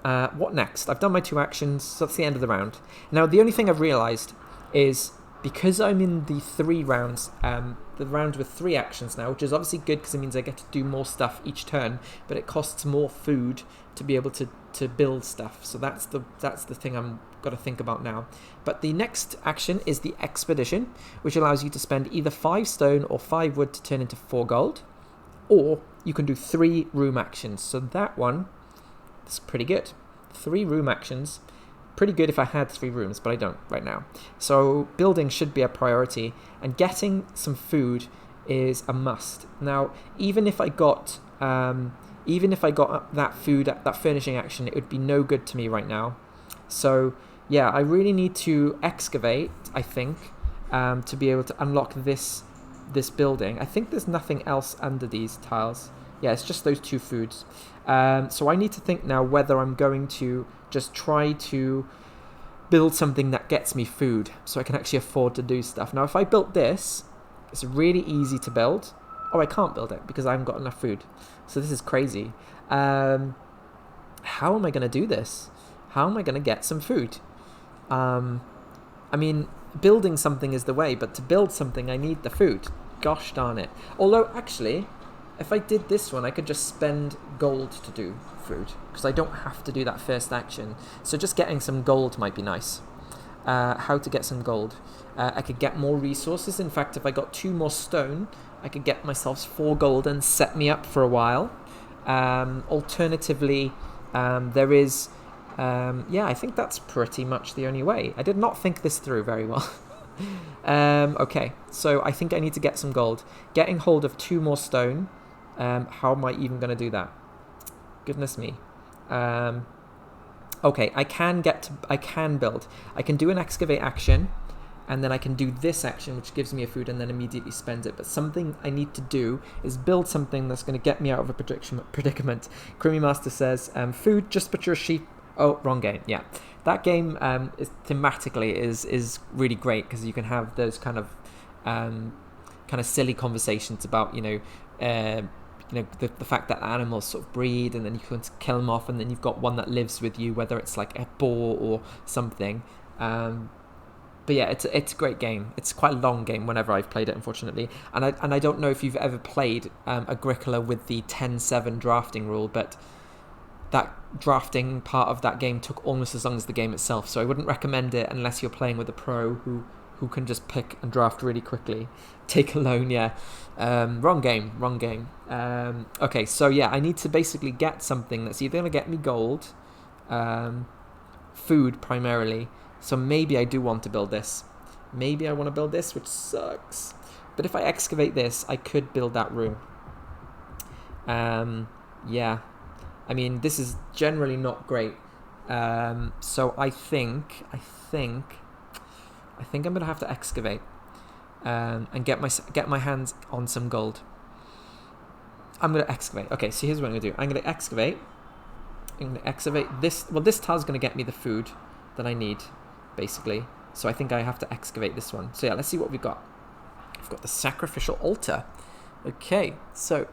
S1: what next? I've done my 2 actions, so that's the end of the round. Now the only thing I've realised is, because I'm in the 3 rounds, the round with 3 actions now, which is obviously good because it means I get to do more stuff each turn, but it costs more food to be able to build stuff. So that's the thing I'm got to think about now. But the next action is the expedition, which allows you to spend either 5 stone or 5 wood to turn into 4 gold, or you can do 3 room actions. So that one is pretty good. 3 room actions. Pretty good if I had 3 rooms, but I don't right now. So building should be a priority, and getting some food is a must. Now, even if I got that food, that furnishing action, it would be no good to me right now. So yeah, I really need to excavate, I think, to be able to unlock this building. I think there's nothing else under these tiles. Yeah, it's just those 2 foods. So I need to think now whether I'm going to just try to build something that gets me food so I can actually afford to do stuff. Now, if I built this, it's really easy to build. Oh, I can't build it because I haven't got enough food. So this is crazy. How am I going to do this? How am I going to get some food? I mean, building something is the way, but to build something, I need the food. Gosh darn it. Although, actually, if I did this one, I could just spend gold to do food, because I don't have to do that first action. So just getting some gold might be nice. How to get some gold? I could get more resources. In fact, if I got 2 more stone, I could get myself 4 gold and set me up for a while. Alternatively, there is... yeah, I think that's pretty much the only way. I did not think this through very well. Okay, so I think I need to get some gold. Getting hold of 2 more stone. How am I even going to do that? Goodness me. Okay, I can build. I can do an excavate action, and then I can do this action, which gives me a food, and then immediately spend it. But something I need to do is build something that's going to get me out of a predicament. Creamy Master says, food, just butcher a sheep. Oh, wrong game. Yeah, that game is thematically is really great because you can have those kind of silly conversations about the fact that animals sort of breed, and then you can kill them off, and then you've got one that lives with you, whether it's like a boar or something. But yeah, it's a great game. It's quite a long game whenever I've played it, unfortunately. And I don't know if you've ever played Agricola with the 10-7 drafting rule, but that drafting part of that game took almost as long as the game itself. So I wouldn't recommend it unless you're playing with a pro who can just pick and draft really quickly. Take a loan, yeah. Wrong game. Okay, so yeah, I need to basically get something that's either going to get me gold, food primarily. So maybe I do want to build this. Maybe I want to build this, which sucks. But if I excavate this, I could build that room. Yeah. I mean, this is generally not great. So I think I'm going to have to excavate and get my hands on some gold. I'm going to excavate. Okay, so here's what I'm going to do. I'm going to excavate. This. Well, this tile's going to get me the food that I need, basically. So I think I have to excavate this one. So yeah, let's see what we've got. We've got the sacrificial altar. Okay, so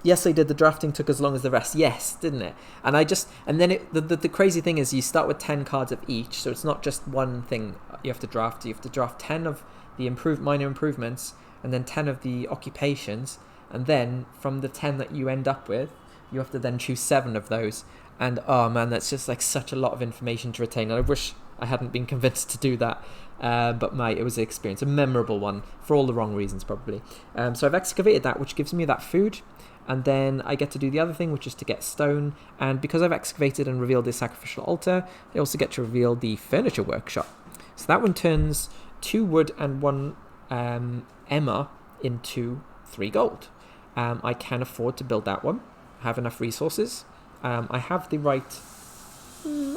S1: yes, I did. The drafting took as long as the rest. Yes, didn't it? And then the crazy thing is you start with 10 cards of each, so it's not just one thing you have to draft. You have to draft 10 of the minor improvements, and then 10 of the occupations, and then from the 10 that you end up with, you have to then choose 7 of those. And oh man, that's just like such a lot of information to retain. And I wish I hadn't been convinced to do that. But it was an experience, a memorable one for all the wrong reasons probably. So I've excavated that, which gives me that food. And then I get to do the other thing, which is to get stone. And because I've excavated and revealed this sacrificial altar, I also get to reveal the furniture workshop. So that one turns 2 wood and 1 Emma into 3 gold. I can afford to build that one. I have enough resources. I have the right...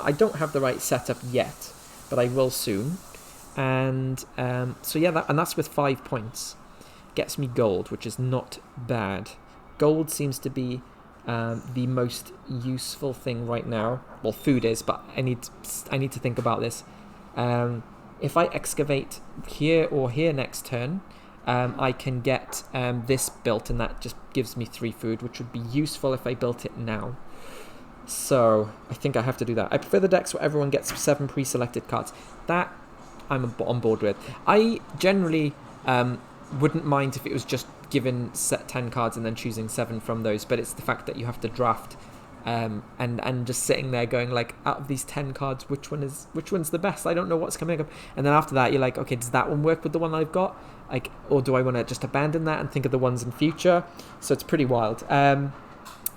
S1: I don't have the right setup yet, but I will soon. And so yeah, that's with 5 points. Gets me gold, which is not bad. Gold seems to be the most useful thing right now. Well, food is, but I need to think about this. If I excavate here or here next turn, I can get this built, and that just gives me 3 food, which would be useful if I built it now. So I think I have to do that. I prefer the decks where everyone gets 7 pre-selected cards. That I'm on board with. I generally wouldn't mind if it was just given set 10 cards and then choosing 7 from those, but it's the fact that you have to draft and just sitting there going like, out of these 10 cards, which one's the best? I don't know what's coming up. And then after that, you're like, okay, does that one work with the one I've got? Like, or do I want to just abandon that and think of the ones in future? So it's pretty wild.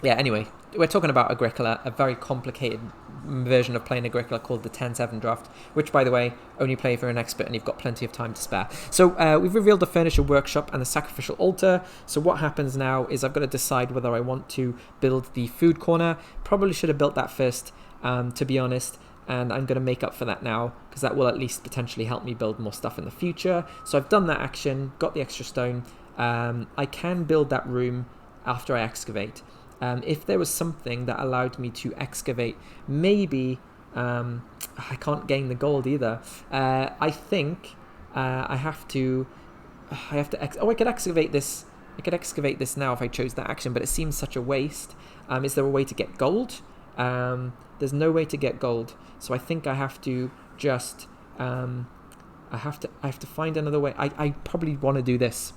S1: Yeah, anyway, we're talking about Agricola, a very complicated version of playing Agricola called the 10-7 draft, which, by the way, only play if you're an expert and you've got plenty of time to spare. So we've revealed the furniture workshop and the sacrificial altar. So what happens now is I've got to decide whether I want to build the food corner. Probably should have built that first, to be honest, and I'm going to make up for that now, because that will at least potentially help me build more stuff in the future. So I've done that action, got the extra stone. I can build that room after I excavate. If there was something that allowed me to excavate, maybe I can't gain the gold either. I think I could excavate this. I could excavate this now if I chose that action, but it seems such a waste. Is there a way to get gold? There's no way to get gold, so I think I have to just I have to find another way. I probably want to do this.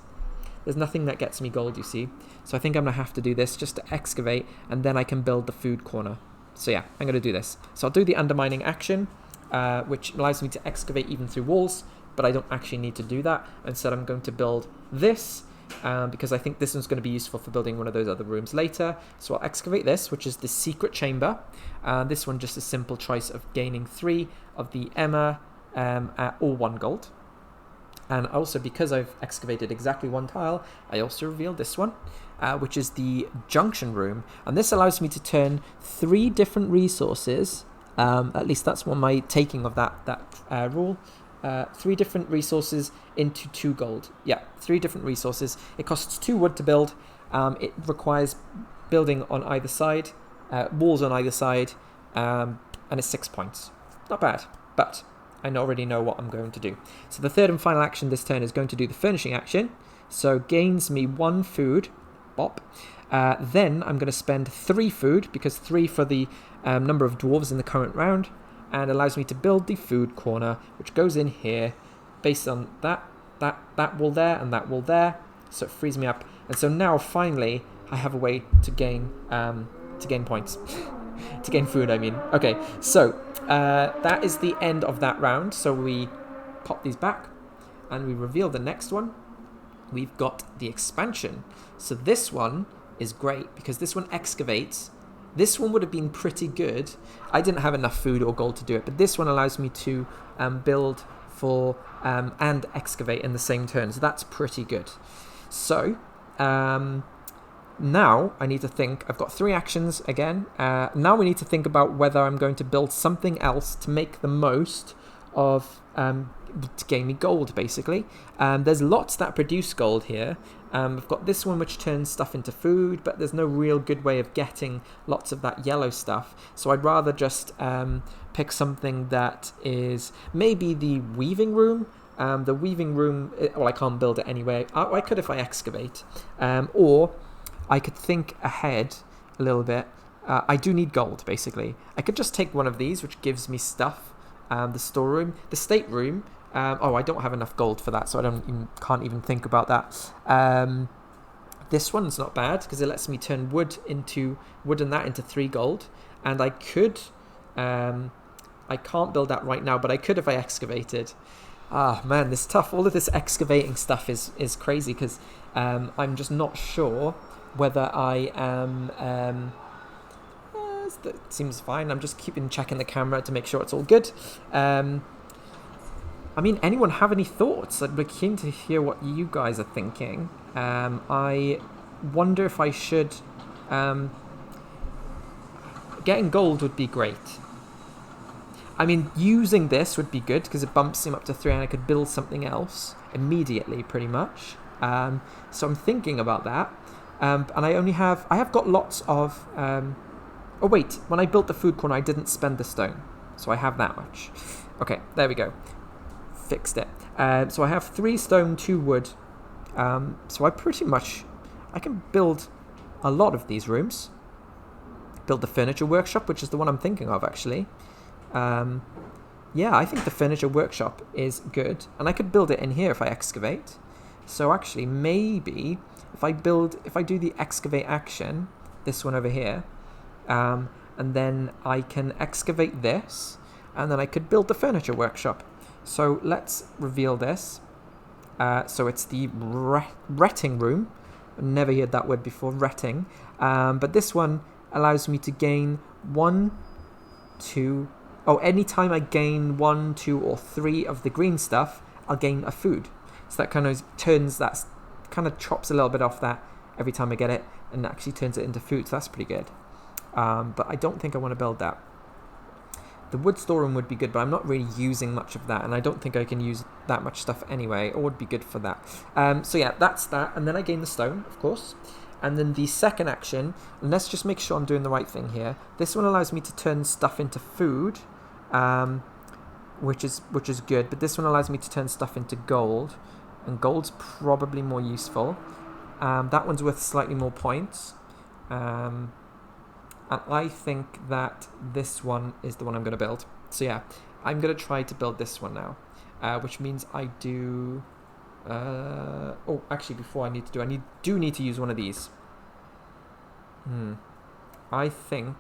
S1: There's nothing that gets me gold, you see. So I think I'm going to have to do this just to excavate, and then I can build the food corner. So yeah, I'm going to do this. So I'll do the undermining action, which allows me to excavate even through walls, but I don't actually need to do that. Instead, I'm going to build this, because I think this one's going to be useful for building one of those other rooms later. So I'll excavate this, which is the secret chamber. This one just a simple choice of gaining 3 of the Emma or 1 gold. And also, because I've excavated exactly 1 tile, I also revealed this one, which is the junction room. And this allows me to turn 3 different resources, at least that's what my taking of that rule, 3 different resources into 2 gold. Yeah, 3 different resources. It costs 2 wood to build. It requires building on either side, walls on either side, and it's 6 points. Not bad, but I already know what I'm going to do. So the third and final action this turn is going to do the furnishing action. So gains me 1 food, bop. Then I'm going to spend 3 food, because 3 for the number of dwarves in the current round, and allows me to build the food corner, which goes in here based on that wall there and that wall there. So it frees me up. And so now finally I have a way to gain points. To gain food, I mean. Okay, so that is the end of that round. So we pop these back and we reveal the next one. We've got the expansion. So this one is great because this one excavates. This one would have been pretty good. I didn't have enough food or gold to do it, but this one allows me to build for and excavate in the same turn. So that's pretty good. So now I need to think. I've got 3 actions again. Now we need to think about whether I'm going to build something else to make the most of to gain me gold, basically. There's lots that produce gold here. I've got this one which turns stuff into food, but there's no real good way of getting lots of that yellow stuff. So I'd rather just pick something that is maybe the weaving room. The weaving room, well, I can't build it anyway. I could if I excavate. Or I could think ahead a little bit. I do need gold, basically. I could just take one of these, which gives me stuff. The storeroom, the stateroom. I don't have enough gold for that, so can't even think about that. This one's not bad because it lets me turn wood and that into 3 gold. And I could, I can't build that right now, but I could if I excavated. Ah, man, this is tough. All of this excavating stuff is crazy because I'm just not sure whether I am. That seems fine. I'm just checking the camera to make sure it's all good. I mean, anyone have any thoughts? I'd be keen to hear what you guys are thinking. I wonder if I should. Getting gold would be great. I mean, using this would be good because it bumps him up to 3 and I could build something else immediately, pretty much. So I'm thinking about that. And I have got lots of. Oh wait, when I built the food corner, I didn't spend the stone. So I have that much. Okay, there we go. Fixed it. So I have 3 stone, 2 wood. So I can build a lot of these rooms. Build the furniture workshop, which is the one I'm thinking of, actually. Yeah, I think the furniture workshop is good. And I could build it in here if I excavate. So actually, maybe if I do the excavate action, this one over here, and then I can excavate this, and then I could build the furniture workshop. So let's reveal this. So it's the retting room. I've never heard that word before, retting. But this one allows me to gain 1, 2... Oh, anytime I gain 1, 2, or 3 of the green stuff, I'll gain a food. So that kind of chops a little bit off that every time I get it, and actually turns it into food. So that's pretty good. But I don't think I want to build that. The wood storeroom would be good, but I'm not really using much of that, and I don't think I can use that much stuff anyway. It would be good for that. So yeah, that's that. And then I gain the stone, of course. And then the second action, and let's just make sure I'm doing the right thing here. This one allows me to turn stuff into food, which is good. But this one allows me to turn stuff into gold, and gold's probably more useful. That one's worth slightly more points. And I think that this one is the one I'm going to build. So yeah, I'm going to try to build this one now, which means I do... actually, before I do need to use one of these. I think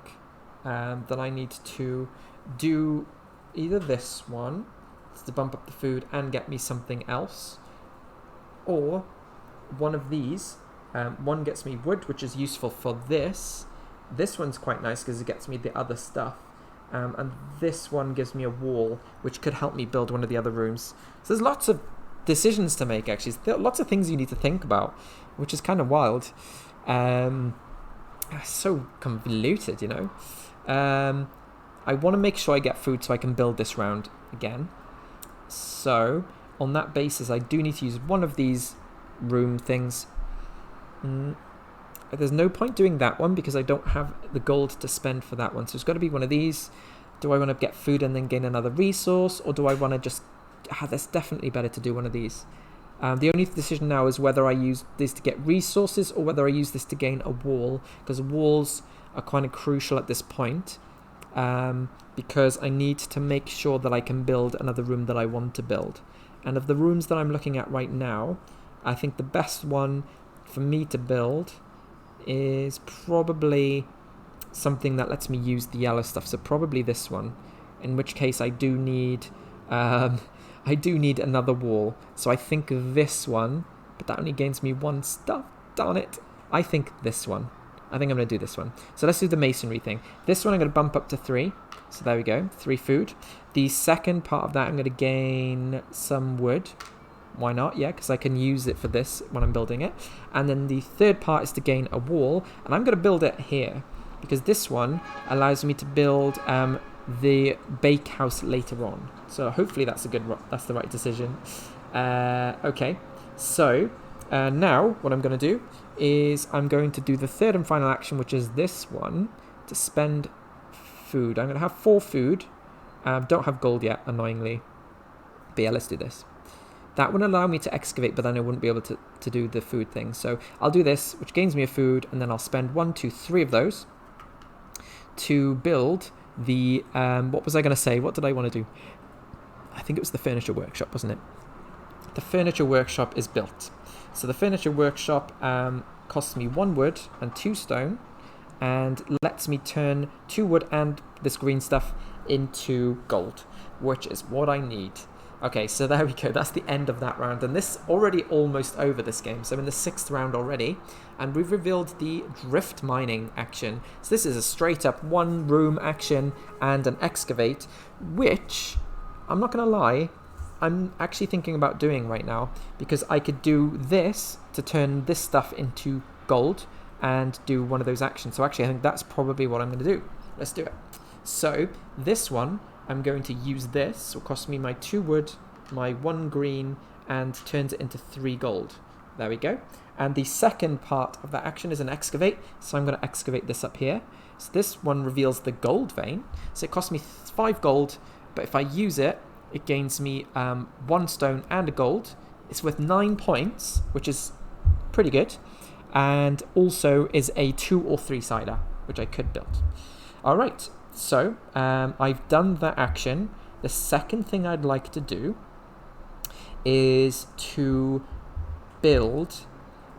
S1: that I need to do either this one to bump up the food and get me something else, or one of these. One gets me wood, which is useful for this. This one's quite nice because it gets me the other stuff. And this one gives me a wall, which could help me build one of the other rooms. So there's lots of decisions to make, actually. There are lots of things you need to think about, which is kind of wild. So convoluted, you know. I want to make sure I get food so I can build this round again. So on that basis, I do need to use one of these room things. There's no point doing that one because I don't have the gold to spend for that one. So it's got to be one of these. Do I want to get food and then gain another resource? Or do I want to just... that's definitely better to do one of these. The only decision now is whether I use this to get resources or whether I use this to gain a wall. Because walls are kind of crucial at this point. Because I need to make sure that I can build another room that I want to build. And of the rooms that I'm looking at right now, I think the best one for me to build is probably something that lets me use the yellow stuff. So probably this one, in which case I do need another wall. So I think this one, but that only gains me one stuff. Darn it. I think this one. I think I'm going to do this one. So let's do the masonry thing. This one I'm going to bump up to 3. So there we go. 3 food. The second part of that I'm going to gain some wood. Why not? Yeah, because I can use it for this when I'm building it. And then the third part is to gain a wall. And I'm going to build it here. Because this one allows me to build the bakehouse later on. So hopefully that's the right decision. Okay. So now what I'm going to do is I'm going to do the third and final action, which is this one, to spend food. I'm going to have 4 food. Don't have gold yet, annoyingly. But yeah, let's do this. That would allow me to excavate, but then I wouldn't be able to do the food thing. So I'll do this, which gains me a food, and then I'll spend 1, 2, 3 of those to build the... what was I going to say? What did I want to do? I think it was the furniture workshop, wasn't it? The furniture workshop is built. So the furniture workshop costs me 1 wood and 2 stone, and lets me turn 2 wood and this green stuff into gold, which is what I need. Okay, so there we go. That's the end of that round. And this already almost over this game. So I'm in the 6th round already. And we've revealed the drift mining action. So this is a straight up 1 room action and an excavate, which, I'm not going to lie, I'm actually thinking about doing right now. Because I could do this to turn this stuff into gold and do one of those actions. So actually I think that's probably what I'm going to do. Let's do it. So this one, I'm going to use this. It will cost me my 2 wood, my 1 green, and turns it into 3 gold. There we go. And the second part of that action is an excavate. So I'm going to excavate this up here. So this one reveals the gold vein. So it costs me 5 gold, but if I use it, it gains me 1 stone and a gold. It's worth 9 points, which is pretty good. And also is a 2 or 3 sider, which I could build. All right. So, I've done that action. The second thing I'd like to do is to build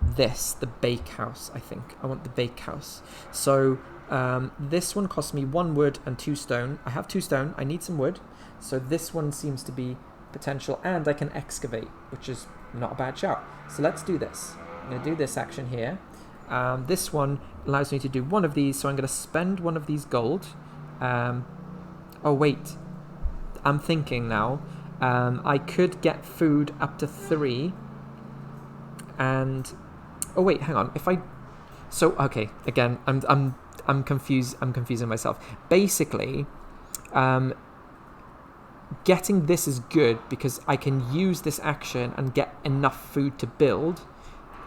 S1: this, the bakehouse, I think. I want the bakehouse. So, this one costs me 1 wood and 2 stone. I have 2 stone. I need some wood. So this one seems to be potential. And I can excavate, which is not a bad shout. So let's do this. I'm going to do this action here. This one allows me to do 1 of these. So I'm going to spend 1 of these gold. Oh wait, I'm thinking now. I could get food up to 3, and oh wait, hang on. If I, so okay, again, I'm confused. I'm confusing myself. Basically, getting this is good because I can use this action and get enough food to build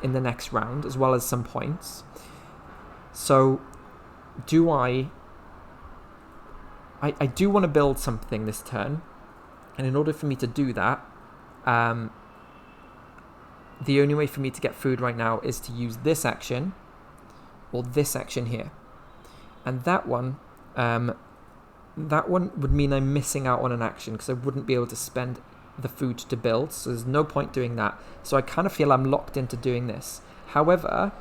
S1: in the next round, as well as some points. So, do I do want to build something this turn, and in order for me to do that, the only way for me to get food right now is to use this action or this action here, and that one would mean I'm missing out on an action because I wouldn't be able to spend the food to build, so there's no point doing that. So I kind of feel I'm locked into doing this. However,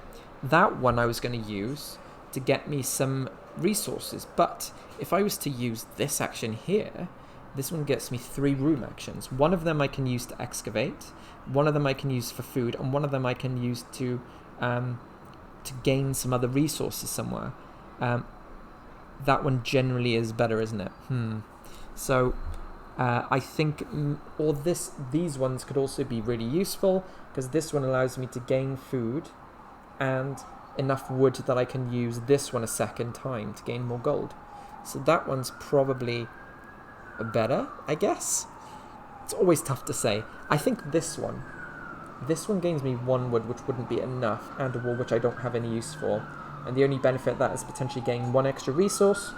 S1: that one I was going to use to get me some resources, but if I was to use this action here, This one gets me 3 room actions. One of them I can use to excavate, one of them I can use for food, and one of them I can use to gain some other resources somewhere. That one generally is better, isn't it? So I think these ones could also be really useful, because this one allows me to gain food and enough wood that I can use this one a second time to gain more gold. So that one's probably better, I guess. It's always tough to say. I think this one gains me 1 wood, which wouldn't be enough, and a wall which I don't have any use for. And the only benefit of that is potentially gaining 1 extra resource,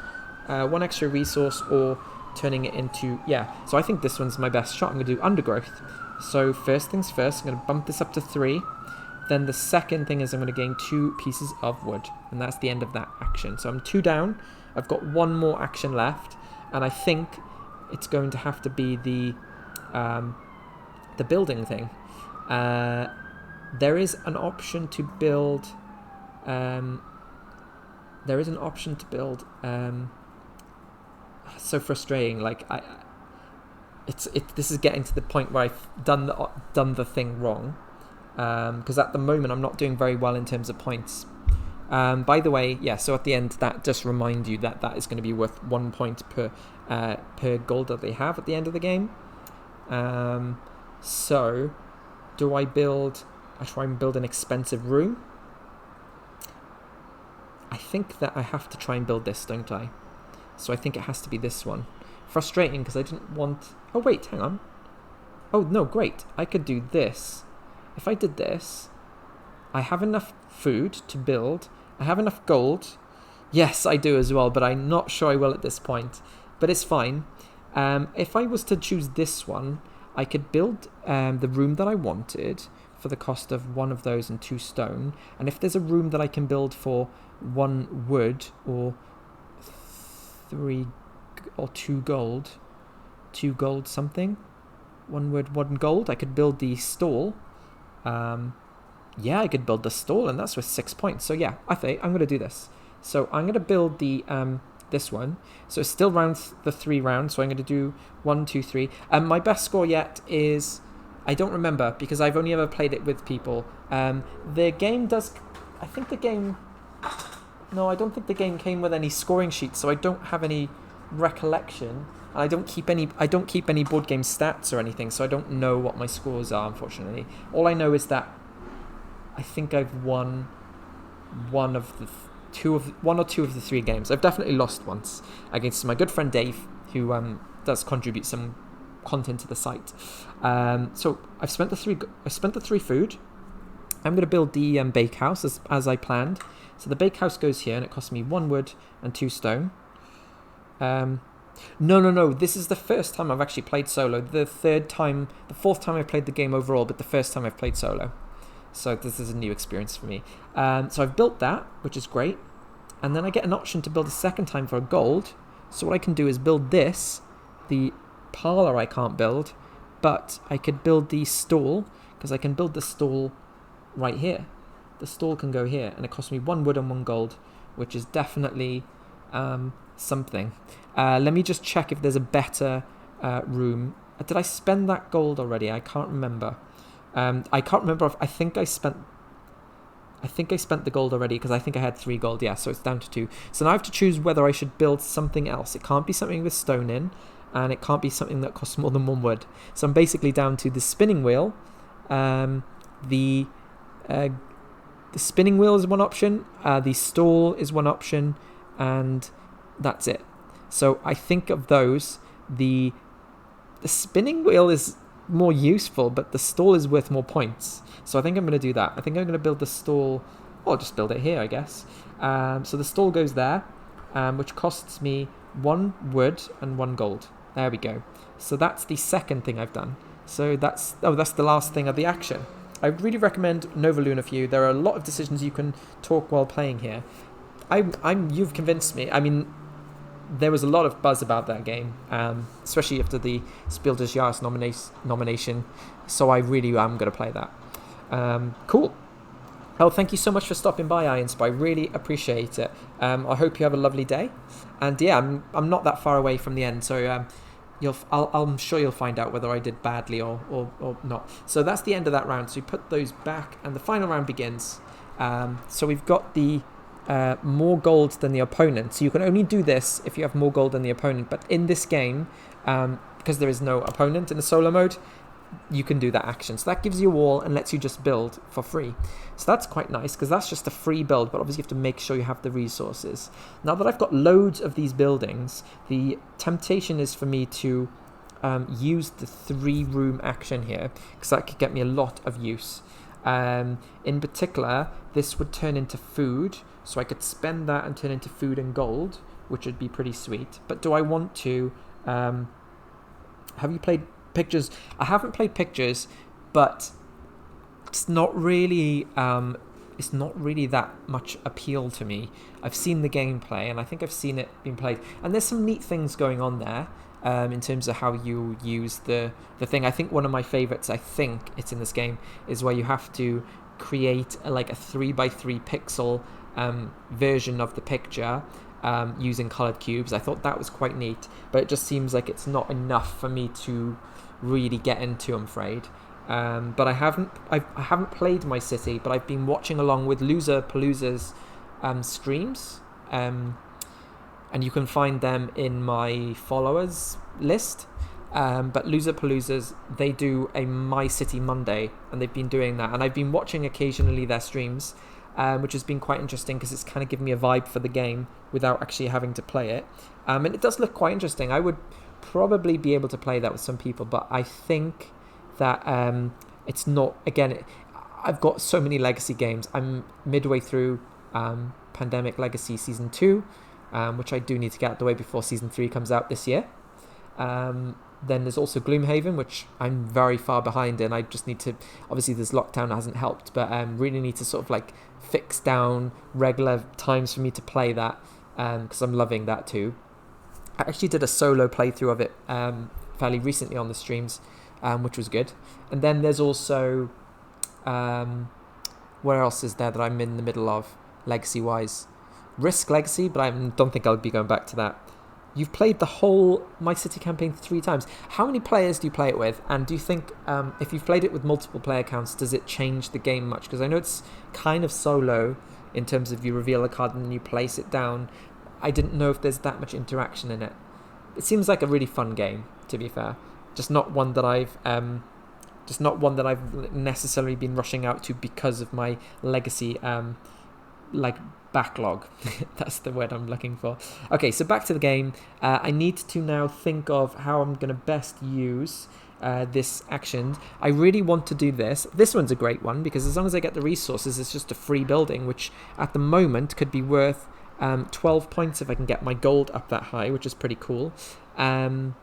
S1: or turning it into, so I think this one's my best shot. I'm going to do undergrowth. So first things first, I'm going to bump this up to 3. Then the second thing is I'm going to gain 2 pieces of wood, and that's the end of that action. So I'm 2 down. I've got 1 more action left, and I think it's going to have to be the building thing. There is an option to build. So frustrating. Like this is getting to the point where I've done the thing wrong. Because at the moment I'm not doing very well in terms of points. By the way, so at the end, that just remind you that is going to be worth 1 point per gold that they have at the end of the game. So do I try and build an expensive room? I think that I have to try and build this, don't I? So I think it has to be this one. Frustrating, because I didn't want... Oh wait, hang on. Oh no, great. I could do this. If I did this, I have enough food to build. I have enough gold. Yes, I do as well, but I'm not sure I will at this point. But it's fine. If I was to choose this one, I could build the room that I wanted for the cost of 1 of those and 2 stone. And if there's a room that I can build for 1 wood or 3 or 2 gold, 2 gold something, 1 wood, 1 gold, I could build the stall. I could build the stall, and that's worth 6 points. So yeah, I think I'm going to do this. So I'm going to build the this one. So it's still the 3 rounds. So I'm going to do 1, 2, 3. My best score yet is, I don't remember because I've only ever played it with people. The game does, I think the game. No, I don't think the game came with any scoring sheets, so I don't have any recollection. And I don't keep any board game stats or anything, so I don't know what my scores are, unfortunately. All I know is that I think I've won one or two of the 3 games. I've definitely lost once against my good friend Dave, who does contribute some content to the site. So I've spent the 3 food. I'm going to build the bakehouse as I planned. So the bakehouse goes here, and it costs me 1 wood and 2 stone. No. This is the first time I've actually played solo. The 4th time I've played the game overall, but the first time I've played solo. So this is a new experience for me. So I've built that, which is great. And then I get an option to build a second time for a gold. So what I can do is build this. The parlor I can't build, but I could build the stall, because I can build the stall right here. The stall can go here, and it costs me 1 wood and 1 gold, which is definitely something. Let me just check if there's a better room. Did I spend that gold already? I can't remember. I think I spent the gold already, because I think I had 3 gold. Yeah, so it's down to 2. So now I have to choose whether I should build something else. It can't be something with stone in, and it can't be something that costs more than 1 wood. So I'm basically down to the spinning wheel. The spinning wheel is one option. The stall is one option, and that's it. So I think of those, the spinning wheel is more useful, but the stall is worth more points. So I think I'm going to do that. I think I'm going to build the stall, or just build it here, I guess. So the stall goes there, which costs me 1 wood and 1 gold. There we go. So that's the second thing I've done. So that's the last thing of the action. I really recommend Nova Luna for you. There are a lot of decisions you can talk while playing here. You've convinced me. I mean, there was a lot of buzz about that game, especially after the Spiel des Jahres nomination. So I really am going to play that. Cool. Well, thank you so much for stopping by, iInspo. I really appreciate it. I hope you have a lovely day. And yeah, I'm not that far away from the end, so I'm sure you'll find out whether I did badly or not. So that's the end of that round. So we put those back, and the final round begins. So we've got the more gold than the opponent. So you can only do this if you have more gold than the opponent. But in this game, because there is no opponent in the solo mode, you can do that action. So that gives you a wall and lets you just build for free. So that's quite nice, because that's just a free build, but obviously you have to make sure you have the resources. Now that I've got loads of these buildings, the temptation is for me to use the 3-room action here, because that could get me a lot of use. In particular, this would turn into food, so I could spend that and turn into food and gold, which would be pretty sweet. But do I want to... have you played Pictures? I haven't played Pictures, but it's not really that much appeal to me. I've seen the gameplay, and I think I've seen it being played, and there's some neat things going on there in terms of how you use the thing. I think one of my favorites, I think it's in this game, is where you have to create a 3x3 pixel version of the picture using colored cubes. I thought that was quite neat, but it just seems like it's not enough for me to really get into, I'm afraid. But I haven't played my city, but I've been watching along with Loser Palooza's streams, and you can find them in my followers list. But Loser Palooza's, they do a My City Monday, and they've been doing that, and I've been watching occasionally their streams, which has been quite interesting, because it's kind of given me a vibe for the game without actually having to play it. And it does look quite interesting. I would probably be able to play that with some people, but I think that it's not, again, I've got so many Legacy games. I'm midway through Pandemic Legacy Season 2, which I do need to get out of the way before Season 3 comes out this year. Then there's also Gloomhaven, which I'm very far behind in. I just need to, obviously this lockdown hasn't helped, but really need to sort of fix down regular times for me to play that, because I'm loving that too. I actually did a solo playthrough of it fairly recently on the streams, which was good. And then there's also, where else is there that I'm in the middle of, legacy-wise? Risk Legacy, but I don't think I'll be going back to that. You've played the whole My City campaign 3 times. How many players do you play it with? And do you think, if you've played it with multiple player counts, does it change the game much? Because I know it's kind of solo in terms of you reveal a card and then you place it down. I didn't know if there's that much interaction in it. It seems like a really fun game, to be fair. Just not one that I've necessarily been rushing out to because of my Legacy backlog. That's the word I'm looking for. Okay, so back to the game. I need to now think of how I'm going to best use this action. I really want to do this. This one's a great one, because as long as I get the resources, it's just a free building, which at the moment could be worth 12 points if I can get my gold up that high, which is pretty cool. And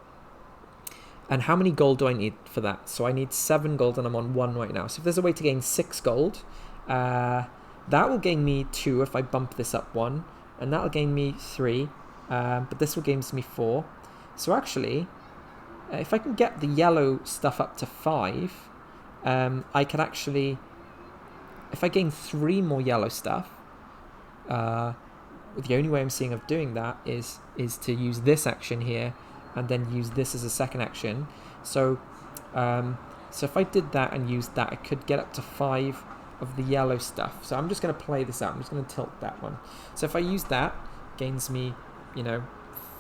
S1: how many gold do I need for that? So I need 7 gold, and I'm on 1 right now. So if there's a way to gain 6 gold, that will gain me 2 if I bump this up 1, and that'll gain me 3, but this will gain me 4. So actually, if I can get the yellow stuff up to 5, I could actually, if I gain 3 more yellow stuff, the only way I'm seeing of doing that is to use this action here, and then use this as a second action. So if I did that and used that, I could get up to 5 of the yellow stuff. So I'm just going to play this out. I'm just going to tilt that one. So if I use that, gains me,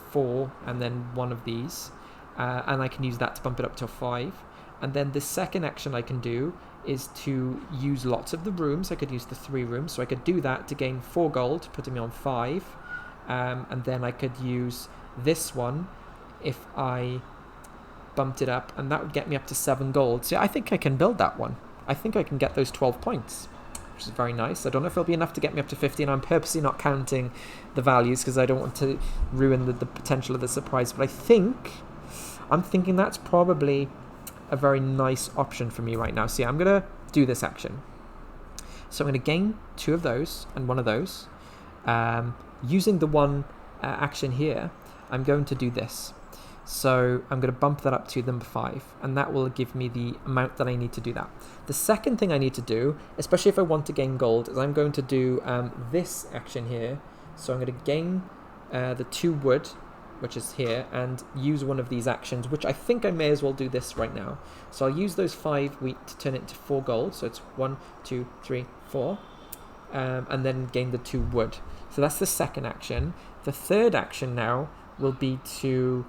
S1: 4, and then 1 of these, and I can use that to bump it up to 5. And then the second action I can do is to use lots of the rooms. I could use the 3 rooms, so I could do that to gain 4 gold, putting me on 5, and then I could use this one if I bumped it up, and that would get me up to 7 gold. So I think I can build that one. I think I can get those 12 points, which is very nice. I don't know if it'll be enough to get me up to 50, and I'm purposely not counting the values because I don't want to ruin the potential of the surprise, but I'm thinking that's probably a very nice option for me right now. So yeah, I'm going to do this action. So I'm going to gain 2 of those and 1 of those. Using the one action here, I'm going to do this. So I'm going to bump that up to number 5, and that will give me the amount that I need to do that. The second thing I need to do, especially if I want to gain gold, is I'm going to do this action here. So I'm going to gain the 2 wood, which is here, and use one of these actions, which I think I may as well do this right now. So I'll use those 5 wheat to turn it into 4 gold. So it's 1, 2, 3, 4. And then gain the 2 wood. So that's the second action. The third action now will be to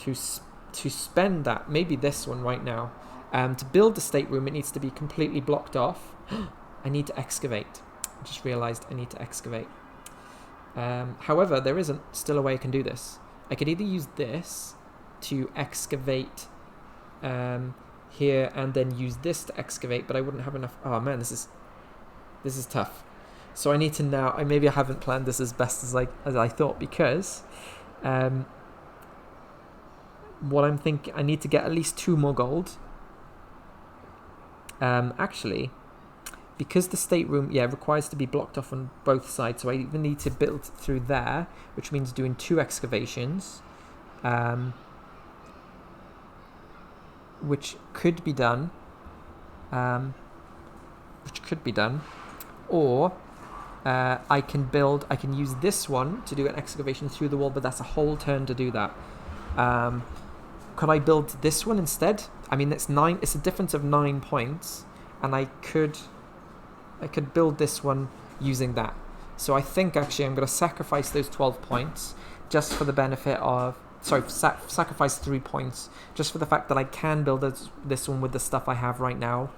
S1: spend that, maybe this one right now. To build the stateroom, it needs to be completely blocked off. I need to excavate. I just realized I need to excavate. However, there isn't still a way I can do this. I could either use this to excavate here and then use this to excavate, but I wouldn't have enough. Oh man, this is tough. So I need to now. Maybe I haven't planned this as best as I thought, because what I'm thinking, I need to get at least 2 more gold. Actually, because the stateroom, requires to be blocked off on both sides, so I even need to build through there, which means doing 2 excavations, which could be done, or I can use this one to do an excavation through the wall, but that's a whole turn to do that. Could I build this one instead? I mean, it's a difference of 9 points, and I could build this one using that. So I think actually I'm going to sacrifice those 12 points just for the benefit of, sacrifice 3 points just for the fact that I can build this one with the stuff I have right now.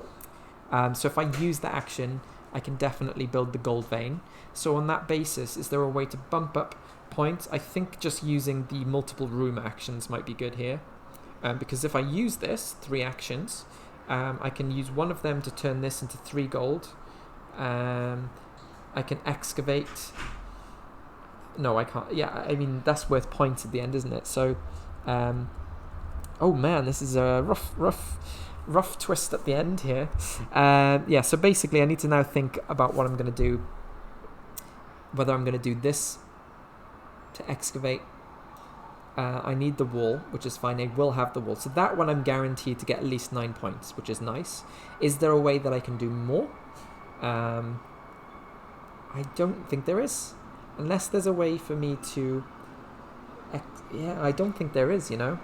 S1: So if I use the action, I can definitely build the gold vein. So on that basis, is there a way to bump up points? I think just using the multiple room actions might be good here. Because if I use this, 3 actions, I can use one of them to turn this into 3 gold. I can excavate. No, I can't. Yeah, I mean, that's worth points at the end, isn't it? So, oh man, this is a rough twist at the end here. So basically I need to now think about what I'm going to do. Whether I'm going to do this to excavate. I need the wall, which is fine. I will have the wall. So that one I'm guaranteed to get at least 9 points, which is nice. Is there a way that I can do more? I don't think there is. Unless there's a way for me to... I don't think there is, you know.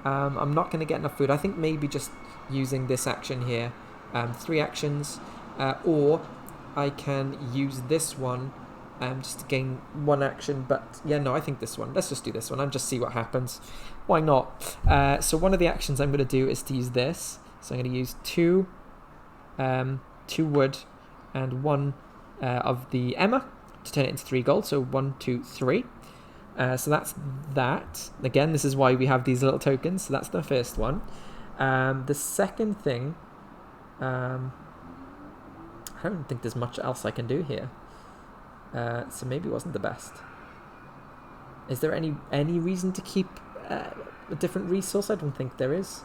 S1: I'm not going to get enough food. I think maybe just using this action here. 3 actions. Or I can use this one just to gain 1 action. But I think this one. Let's just do this one and just see what happens. Why not? So one of the actions I'm going to do is to use this. So I'm going to use 2 wood and 1 of the Emma to turn it into 3 gold. So 1, 2, 3. So that's that. Again, this is why we have these little tokens. So that's the first one. The second thing, I don't think there's much else I can do here. So maybe it wasn't the best. Is there any reason to keep a different resource? I don't think there is.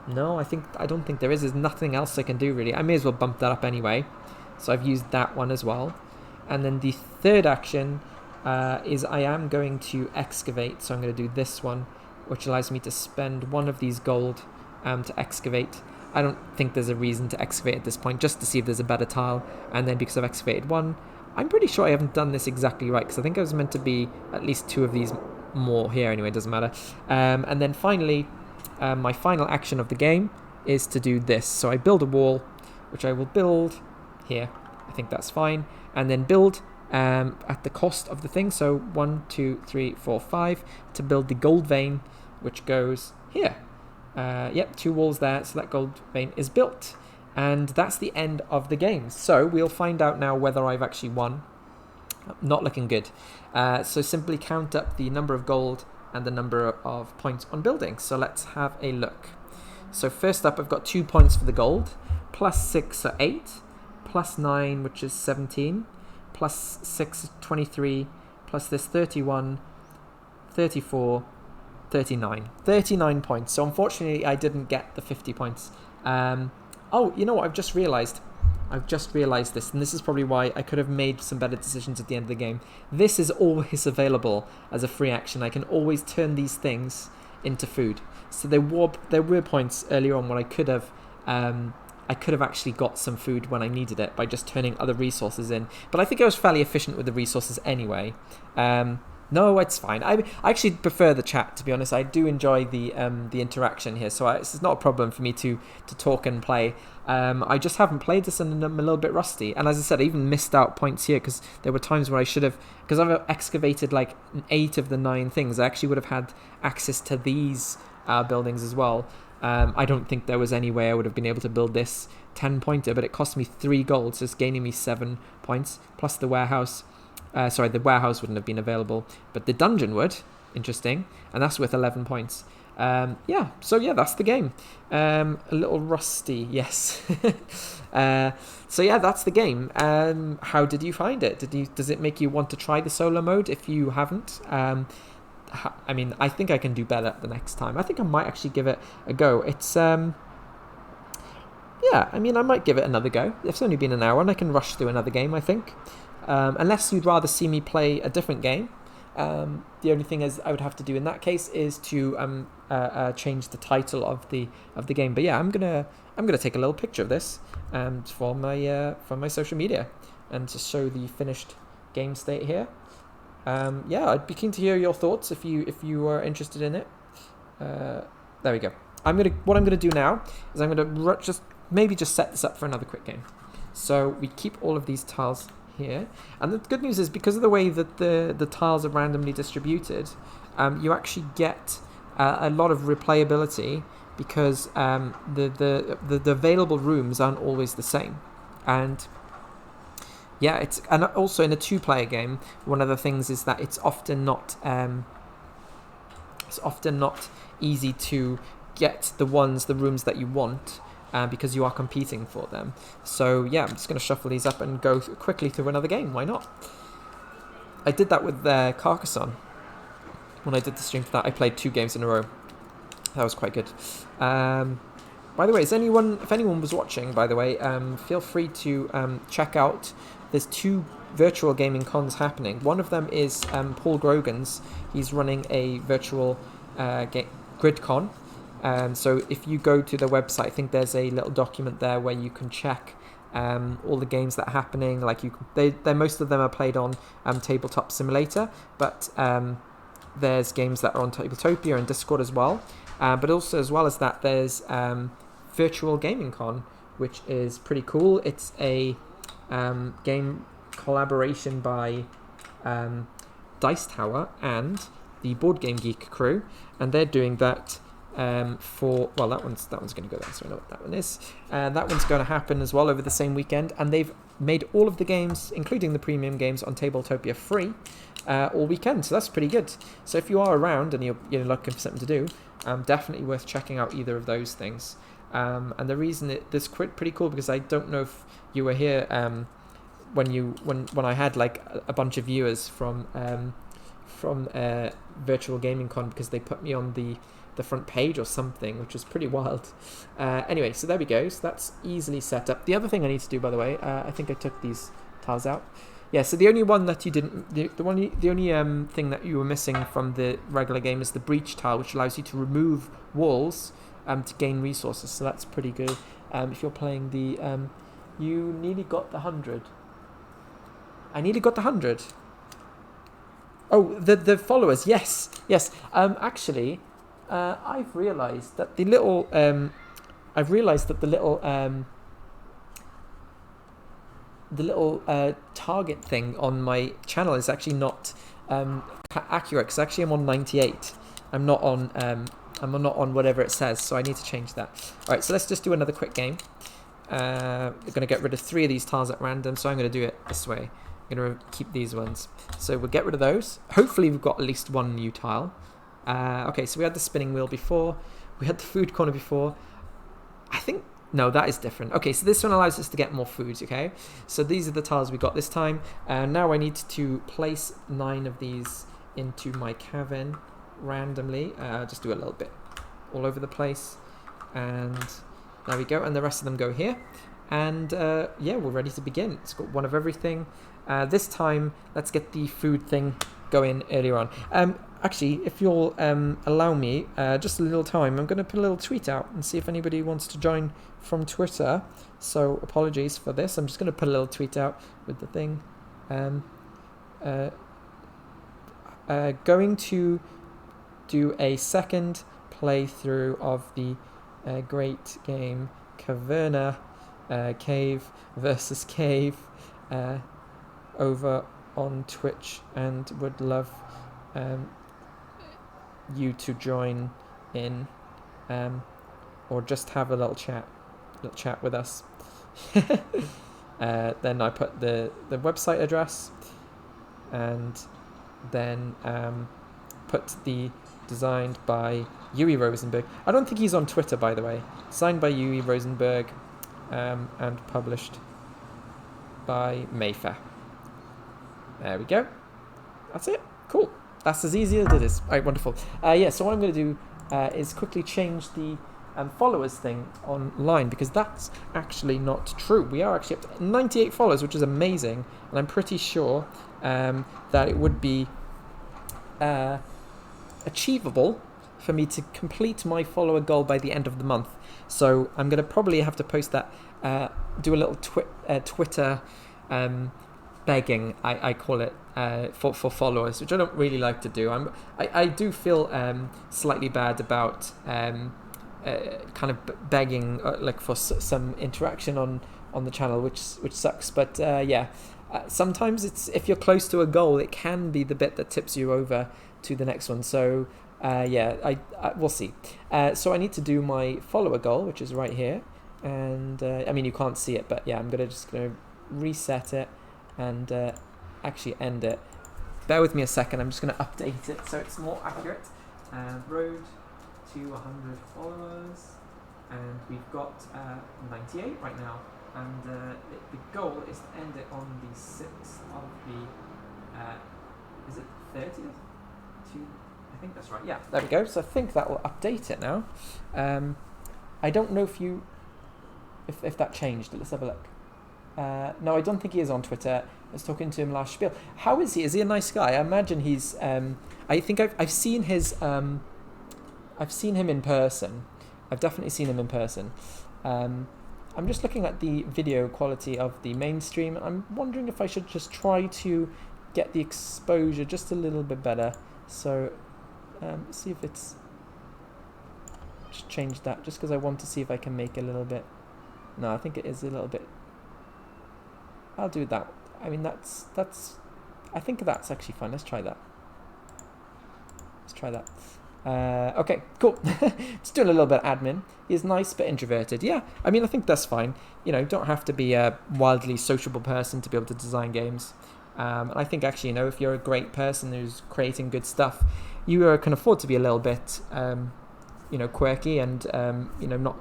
S1: No, I don't think there is. There's nothing else I can do really. I may as well bump that up anyway. So I've used that one as well. And then the third action is I am going to excavate. So I'm going to do this one, which allows me to spend 1 of these gold to excavate. I don't think there's a reason to excavate at this point, just to see if there's a better tile. And then because I've excavated 1, I'm pretty sure I haven't done this exactly right, because I think I was meant to be at least 2 of these more here anyway, it doesn't matter. And then finally, my final action of the game is to do this. So I build a wall, which I will build here. I think that's fine. And then build at the cost of the thing. So 1, 2, 3, 4, 5 to build the gold vein, which goes here. 2 walls there. So that gold vein is built. And that's the end of the game. So we'll find out now whether I've actually won. Not looking good. So simply count up the number of gold and the number of points on building. So let's have a look. So first up, I've got 2 points for the gold. Plus 6, so 8. Plus 9, which is 17. Plus 6, 23. Plus this 31, 34, 39. 39 points. So unfortunately, I didn't get the 50 points. Oh, you know what? I've just realized this, and this is probably why I could have made some better decisions at the end of the game. This is always available as a free action. I can always turn these things into food. So there were points earlier on when I could have I could have actually got some food when I needed it by just turning other resources in. But I think I was fairly efficient with the resources anyway. No, it's fine. I actually prefer the chat, to be honest. I do enjoy the interaction here, so it's not a problem for me to talk and play. I just haven't played this and I'm a little bit rusty. And as I said, I even missed out points here because there were times where I should have, because I've excavated like 8 of the 9 things, I actually would have had access to these buildings as well. I don't think there was any way I would have been able to build this 10-pointer, but it cost me 3 gold, so it's gaining me 7 points, plus the warehouse. The warehouse wouldn't have been available, but the dungeon would. Interesting. And that's worth 11 points. So that's the game. A little rusty, yes. That's the game. How did you find it? Does it make you want to try the solo mode if you haven't? I think I can do better the next time. I think I might actually give it a go. It's I might give it another go. It's only been an hour and I can rush through another game, I think. Unless you'd rather see me play a different game. The only thing I would have to do in that case is to change the title of the game. But yeah, I'm gonna take a little picture of this for my social media and to show the finished game state here. I'd be keen to hear your thoughts if you are interested in it. There we go. What I'm gonna do now is I'm gonna just set this up for another quick game. So we keep all of these tiles here, and the good news is because of the way that the tiles are randomly distributed, you actually get a lot of replayability because the available rooms aren't always the same. And and also in a 2-player game, one of the things is that it's often not easy to get the rooms that you want. Because you are competing for them. So yeah, I'm just going to shuffle these up and go quickly through another game. Why not? I did that with Carcassonne. When I did the stream for that, I played 2 games in a row. That was quite good. By the way, if anyone was watching, by the way, feel free to check out. There's 2 virtual gaming cons happening. One of them is Paul Grogan's. He's running a virtual grid con. So if you go to the website, I think there's a little document there where you can check all the games that are happening. Like most of them are played on Tabletop Simulator, but there's games that are on Tabletopia and Discord as well. But also as well as that, there's Virtual Gaming Con, which is pretty cool. It's a game collaboration by Dice Tower and the Board Game Geek crew, and they're doing that. That one's going to go there, so I know what that one is. That one's going to happen as well over the same weekend, and they've made all of the games, including the premium games, on Tabletopia free all weekend, so that's pretty good. So if you are around and you're looking for something to do, definitely worth checking out either of those things. And the reason this pretty cool because I don't know if you were here when I had like a bunch of viewers from Virtual Gaming Con because they put me on the front page or something, which was pretty wild. Anyway, so there we go. So that's easily set up. The other thing I need to do, by the way, I think I took these tiles out. Yeah, so the only one that you didn't, the only thing that you were missing from the regular game is the breach tile, which allows you to remove walls to gain resources. So that's pretty good. If you're playing you nearly got the 100. I nearly got the 100. Oh, the followers, yes. Actually. I've realised that the little target thing on my channel is actually not accurate because actually I'm on 98. I'm not on whatever it says, so I need to change that. All right, so let's just do another quick game. We're going to get rid of 3 of these tiles at random, so I'm going to do it this way. I'm going to keep these ones. So we'll get rid of those. Hopefully we've got at least 1 new tile. Okay, so we had the spinning wheel before. We had the food corner before. I think... No, that is different. Okay, so this one allows us to get more foods, okay? So these are the tiles we got this time. Now I need to place 9 of these into my cavern randomly. Just do a little bit all over the place. And there we go. And the rest of them go here. And yeah, we're ready to begin. It's got 1 of everything. This time, let's get the food thing going earlier on. actually, if you'll allow me just a little time, I'm going to put a little tweet out and see if anybody wants to join from Twitter. So apologies for this. I'm just going to put a little tweet out with the thing. Going to do a second playthrough of the great game Caverna, Cave versus Cave, over on Twitch, and would love you to join in, or just have a little chat with us. Then I put the website address, and then put the designed by Yui Rosenberg. I don't think he's on Twitter, by the way. Signed by Yui Rosenberg, and published by Mayfair. There we go. That's it. Cool. That's as easy as it is. All right, wonderful. Yeah, so what I'm going to do is quickly change the followers thing online, because that's actually not true. We are actually up to 98 followers, which is amazing, and I'm pretty sure that it would be achievable for me to complete my follower goal by the end of the month. So I'm going to probably have to post that, do a little Twitter begging, I call it, for followers, which I don't really like to do. I do feel slightly bad about kind of begging like for some interaction on the channel, which sucks. But yeah, sometimes it's, if you're close to a goal, it can be the bit that tips you over to the next one. So yeah, I we'll see. So I need to do my follower goal, which is right here, and I mean, you can't see it, but yeah, I'm just gonna reset it and actually end it. Bear with me a second. I'm just gonna update it so it's more accurate. Road to 100 followers, and we've got 98 right now, and the goal is to end it on the 6th of the is it 30th? I think that's right. Yeah, there we go. So I think that will update it now. I don't know if that changed. Let's have a look. No, I don't think he is on Twitter. I was talking to him last spiel. How is he? Is he a nice guy? I imagine he's. I think I've seen his. I've seen him in person. I've definitely seen him in person. I'm just looking at the video quality of the mainstream. I'm wondering if I should just try to get the exposure just a little bit better. So see if it's. Just change that, just because I want to see if I can make a little bit. No, I think it is a little bit. I'll do that. I mean, that's. I think that's actually fine. Let's try that. Let's try that. Okay, cool. Just doing a little bit of admin. He's nice but introverted. Yeah, I mean, I think that's fine. You know, don't have to be a wildly sociable person to be able to design games. And I think actually, you know, if you're a great person who's creating good stuff, you can afford to be a little bit, you know, quirky and, you know, not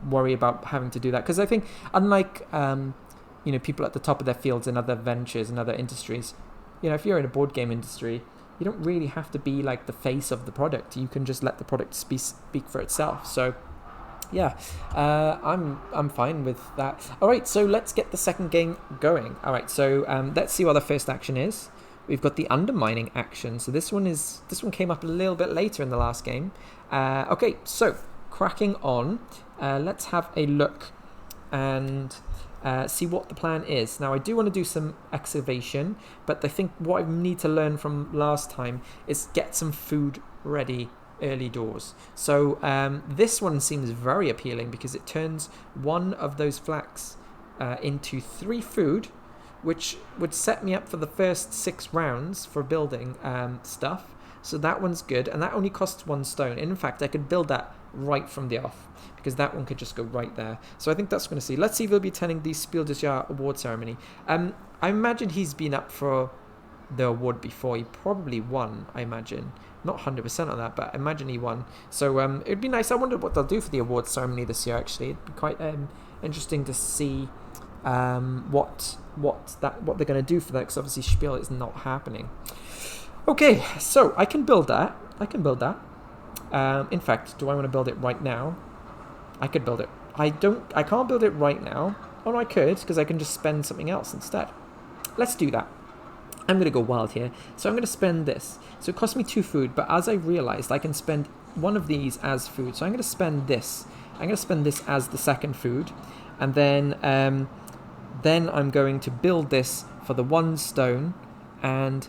S1: worry about having to do that. Because I think, unlike, you know, people at the top of their fields in other ventures and other industries, you know, if you're in a board game industry, you don't really have to be like the face of the product. You can just let the product speak for itself. So, yeah, I'm fine with that. All right, so let's get the second game going. All right, so let's see what the first action is. We've got the undermining action. So this one came up a little bit later in the last game. Okay, so cracking on. Let's have a look and see what the plan is. Now, I do want to do some excavation, but I think what I need to learn from last time is get some food ready early doors. So this one seems very appealing because it turns one of those flax into 3 food, which would set me up for the first 6 rounds for building stuff. So that one's good, and that only costs 1 stone. In fact, I could build that right from the off, because that one could just go right there. So I think that's going to see. Let's see if he'll be attending the Spiel des Jahres award ceremony. I imagine he's been up for the award before. He probably won, I imagine. Not 100% on that, but I imagine he won. So it'd be nice. I wonder what they'll do for the award ceremony this year, actually. It'd be quite interesting to see what they're going to do for that, because obviously Spiel is not happening. Okay, so I can build that. In fact, do I want to build it right now? I could build it. I can't build it right now. Oh, no, I could, because I can just spend something else instead. Let's do that. I'm going to go wild here. So I'm going to spend this. So it cost me 2 food, but as I realized, I can spend one of these as food. So I'm going to spend this. I'm going to spend this as the second food. And then I'm going to build this for the 1 stone and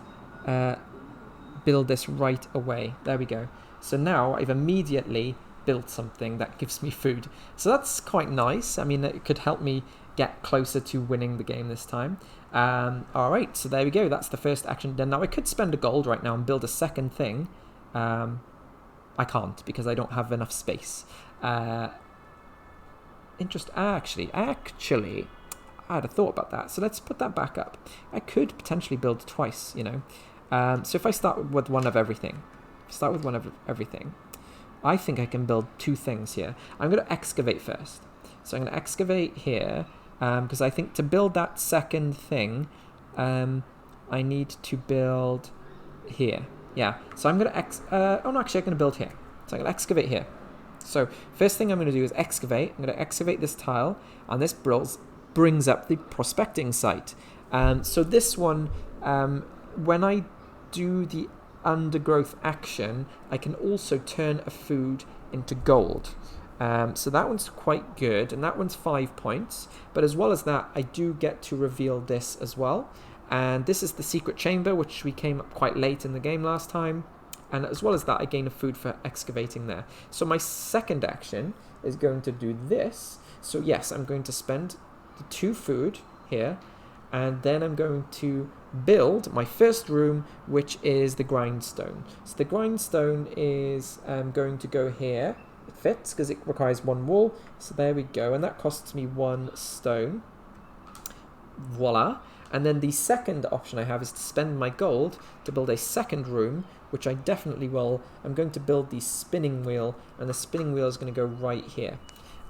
S1: build this right away. There we go. So now I've immediately built something that gives me food. So that's quite nice. I mean, it could help me get closer to winning the game this time. All right, so there we go. That's the first action done. Now I could spend a gold right now and build a second thing. I can't because I don't have enough space. Actually, I had a thought about that. So let's put that back up. I could potentially build twice, you know. So if I start with one of everything, I think I can build 2 things here. I'm going to excavate first. So I'm going to excavate here because I think to build that second thing, I need to build here. Yeah, so I'm going to I'm going to build here. So I'm going to excavate here. So first thing I'm going to do is excavate. I'm going to excavate this tile, and this brings up the prospecting site. So this one, when I do the undergrowth action, I can also turn a food into gold. So that one's quite good, and that one's 5 points. But as well as that, I do get to reveal this as well. And this is the secret chamber, which we came up quite late in the game last time. And as well as that, I gain a food for excavating there. So my second action is going to do this. So yes, I'm going to spend the 2 food here, and then I'm going to build my first room, which is the grindstone. So the grindstone is going to go here. It fits because it requires 1 wall. So there we go, and that costs me 1 stone. Voila. And then the second option I have is to spend my gold to build a second room, which I definitely will. I'm going to build the spinning wheel, and the spinning wheel is going to go right here.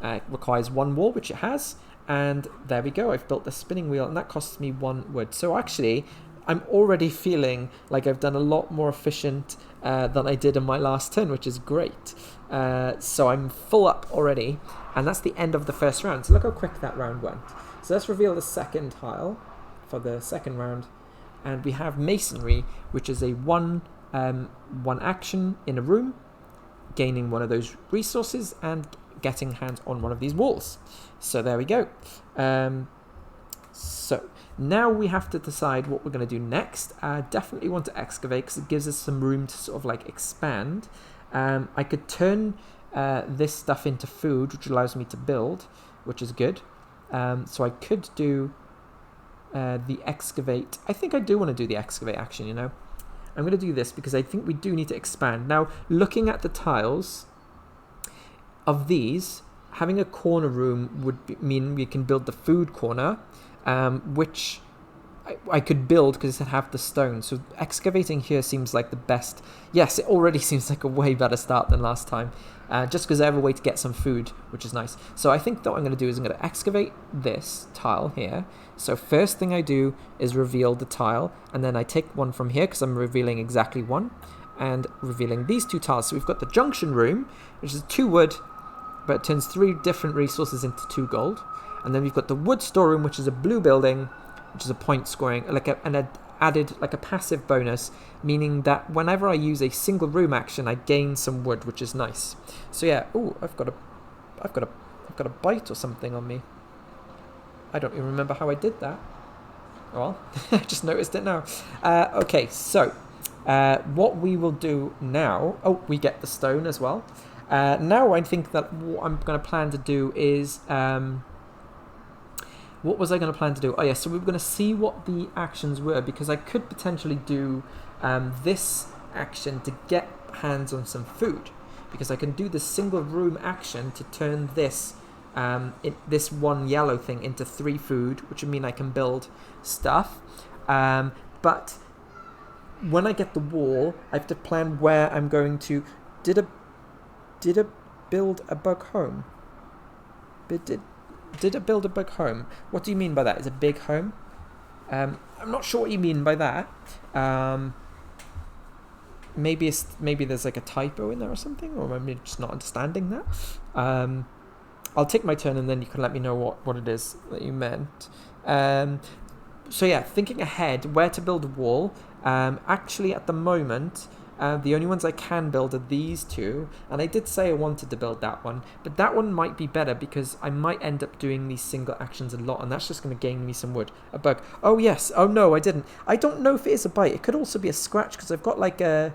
S1: It requires 1 wall, which it has, and there we go. I've built the spinning wheel, and that costs me 1 wood. So actually, I'm already feeling like I've done a lot more efficient than I did in my last turn, which is great. So I'm full up already, and that's the end of the first round. So look how quick that round went. So let's reveal the second tile for the second round, and we have masonry, which is a one action in a room, gaining one of those resources and getting hands on one of these walls. So there we go. So now we have to decide what we're going to do next. Definitely want to excavate because it gives us some room to sort of like expand. I could turn this stuff into food, which allows me to build, which is good. So I could do the excavate. I think I do want to do the excavate action, you know. I'm going to do this because I think we do need to expand. Now, looking at the tiles of these, having a corner room would mean we can build the food corner, which I could build because it have the stone. So excavating here seems like the best. Yes, it already seems like a way better start than last time, just because I have a way to get some food, which is nice. So I think that what I'm going to do is I'm going to excavate this tile here. So first thing I do is reveal the tile, and then I take one from here because I'm revealing exactly 1, and revealing these 2 tiles. So we've got the junction room, which is 2 wood, but it turns 3 different resources into 2 gold. And then we've got the wood storeroom, which is a blue building, which is a point scoring, and added like a passive bonus, meaning that whenever I use a single room action, I gain some wood, which is nice. So yeah, ooh, I've got a bite or something on me. I don't even remember how I did that. Well, I just noticed it now. Okay, so what we will do now. Oh, we get the stone as well. Now I think that what I'm going to plan to do is. What was I going to plan to do? Oh, yeah, so we were going to see what the actions were, because I could potentially do this action to get hands on some food, because I can do the single room action to turn this this 1 yellow thing into 3 food, which would mean I can build stuff. But when I get the wall, I have to plan where I'm going to... Did it build a bug home? Did it build a big home? What do you mean by that? Is a big home? I'm not sure what you mean by that. Maybe there's like a typo in there or something, or maybe just not understanding that. I'll take my turn and then you can let me know what it is that you meant. So yeah, thinking ahead, where to build a wall. Actually, at the moment, the only ones I can build are these two, and I did say I wanted to build that one, but that one might be better because I might end up doing these single actions a lot, and that's just going to gain me some wood. A bug. Oh yes. Oh no, I didn't. I don't know if it is a bite. It could also be a scratch because I've got like a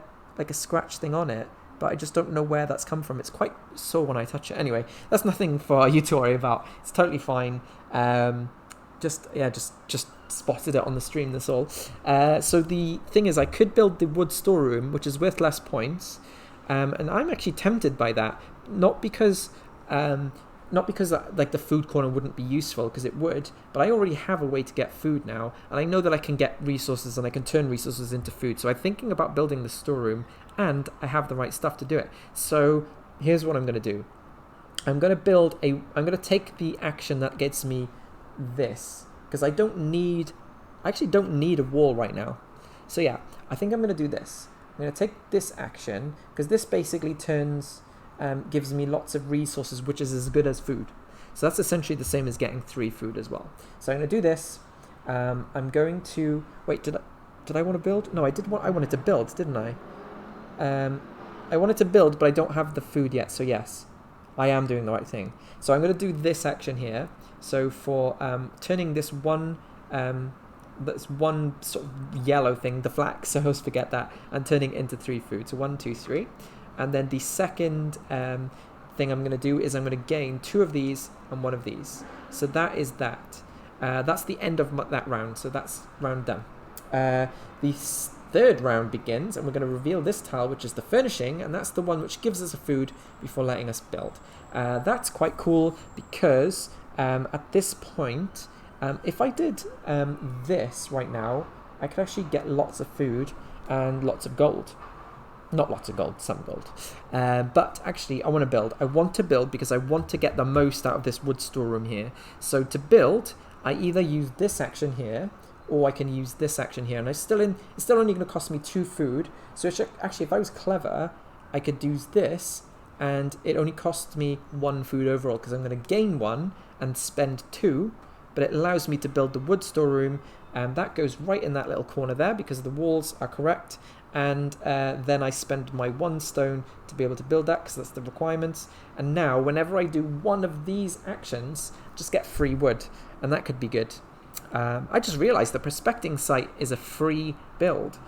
S1: scratch thing on it, but I just don't know where that's come from. It's quite sore when I touch it. Anyway, that's nothing for you to worry about. It's totally fine. Just spotted it on the stream, that's all. So the thing is, I could build the wood storeroom, which is worth less points, and I'm actually tempted by that. Not because like the food corner wouldn't be useful, because it would, but I already have a way to get food now, and I know that I can get resources and I can turn resources into food. So I'm thinking about building the storeroom, and I have the right stuff to do it. So here's what I'm going to do. I'm going to take the action that gets me this, because I actually don't need a wall right now. So yeah, I think I'm going to do this. I'm going to take this action, because this basically gives me lots of resources, which is as good as food. So that's essentially the same as getting 3 food as well. So I'm going to do this. I'm going to wait. Did I want to build? No, I wanted to build, didn't I? I wanted to build, but I don't have the food yet. So yes, I am doing the right thing. So I'm going to do this action here. So for turning this one sort of yellow thing, the flax, so I always forget that, and turning it into 3 food. So 1, 2, 3. And then the second thing I'm going to do is I'm going to gain 2 of these and 1 of these. So that is that. That's the end of that round. So that's round done. The third round begins, and we're going to reveal this tile, which is the furnishing, and that's the one which gives us a food before letting us build. That's quite cool because at this point, if I did this right now, I could actually get lots of food and lots of gold. Not lots of gold, some gold. But actually, I want to build. I want to build because I want to get the most out of this wood storeroom here. So to build, I either use this action here, or I can use this action here. And it's still only going to cost me 2 food. So actually, if I was clever, I could do this, and it only costs me 1 food overall, because I'm going to gain 1 and spend 2, but it allows me to build the wood storeroom, and that goes right in that little corner there because the walls are correct. And then I spend my 1 stone to be able to build that, because that's the requirements. And now whenever I do one of these actions, just get free wood, and that could be good. I just realized the prospecting site is a free build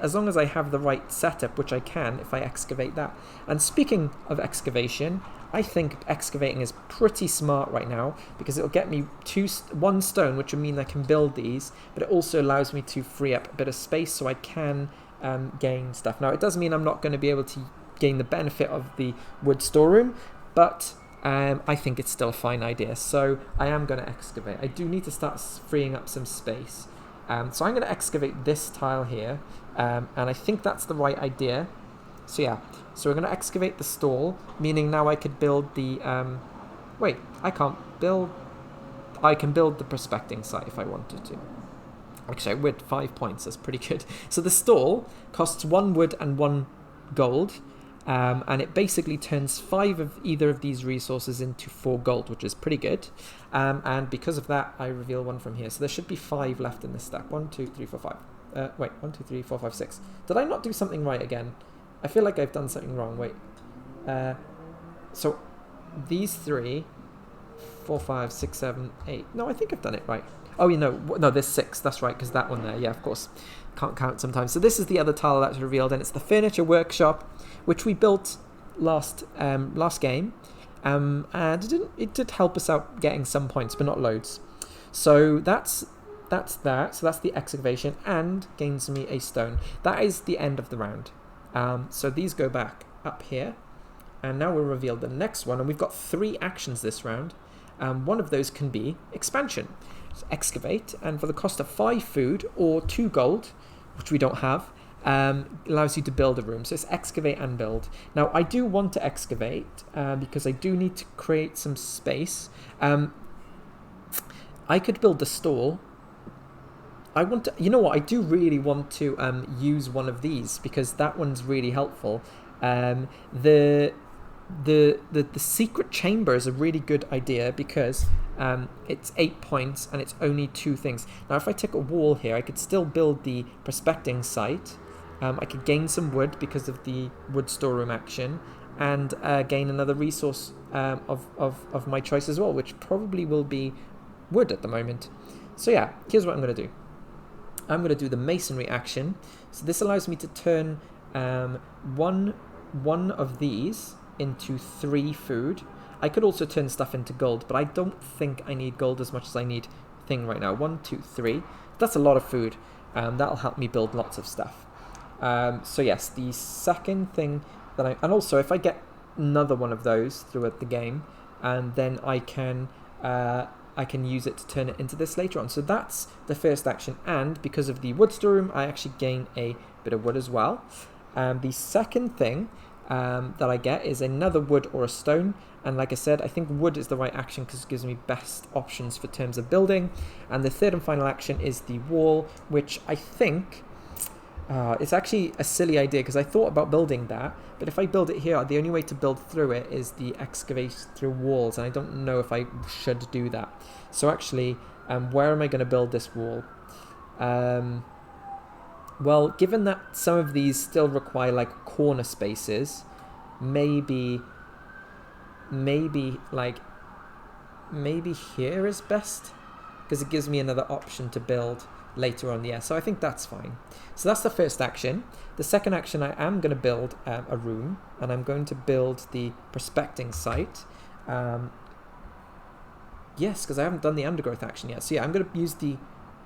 S1: as long as I have the right setup, which I can if I excavate that. And speaking of excavation, I think excavating is pretty smart right now, because it'll get me 1 stone, which will mean I can build these, but it also allows me to free up a bit of space so I can gain stuff. Now, it does mean I'm not going to be able to gain the benefit of the wood storeroom, but I think it's still a fine idea. So I am going to excavate. I do need to start freeing up some space. So I'm going to excavate this tile here, and I think that's the right idea. So yeah, so we're going to excavate the stall, meaning now I could build the... wait, I can't build... I can build the prospecting site if I wanted to. Actually, I went 5 points, that's pretty good. So the stall costs 1 wood and 1 gold, and it basically turns 5 of either of these resources into 4 gold, which is pretty good. And because of that, I reveal 1 from here. So there should be 5 left in this stack. 1, 2, 3, 4, 5. Wait, 1, 2, 3, 4, 5, 6. Did I not do something right again? I feel like I've done something wrong. Wait. So these 3, 4, 5, 6, 7, 8. No, I think I've done it right. Oh, no, there's 6. That's right, because that one there. Yeah, of course. Can't count sometimes. So this is the other tile that's revealed, and it's the furniture workshop, which we built last game. And it did help us out getting some points, but not loads. So that's that. So that's the excavation, and gains me a stone. That is the end of the round. So these go back up here, and now we'll reveal the next one, and we've got 3 actions this round. One of those can be expansion. So excavate, and for the cost of 5 food or 2 gold, which we don't have, allows you to build a room. So it's excavate and build. Now I do want to excavate because I do need to create some space. I could build the stall. I want to, I do really want to use one of these, because that one's really helpful. The secret chamber is a really good idea, because it's 8 points and it's only 2 things. Now if I take a wall here, I could still build the prospecting site. I could gain some wood because of the wood storeroom action, and gain another resource of my choice as well, which probably will be wood at the moment. So yeah, here's what I'm going to do. I'm going to do the masonry action. So this allows me to turn one of these into 3 food. I could also turn stuff into gold, but I don't think I need gold as much as I need thing right now. 1, 2, 3. That's a lot of food. That'll help me build lots of stuff. So yes, the second thing that and also if I get another one of those throughout the game, and then I can use it to turn it into this later on. So that's the first action, and because of the wood storeroom, I actually gain a bit of wood as well. The second thing that I get is another wood or a stone, and like I said, I think wood is the right action because it gives me best options for terms of building. And the third and final action is the wall, which I think it's actually a silly idea because I thought about building that, but if I build it here, the only way to build through it is the excavate through walls, and I don't know if I should do that. So actually, where am I going to build this wall? Well, given that some of these still require like corner spaces, maybe here is best because it gives me another option to build later on. Yeah, so I think that's fine. So that's the first action. The second action, I am going to build a room, and I'm going to build the prospecting site. Yes, because I haven't done the undergrowth action yet. So yeah, I'm going to use the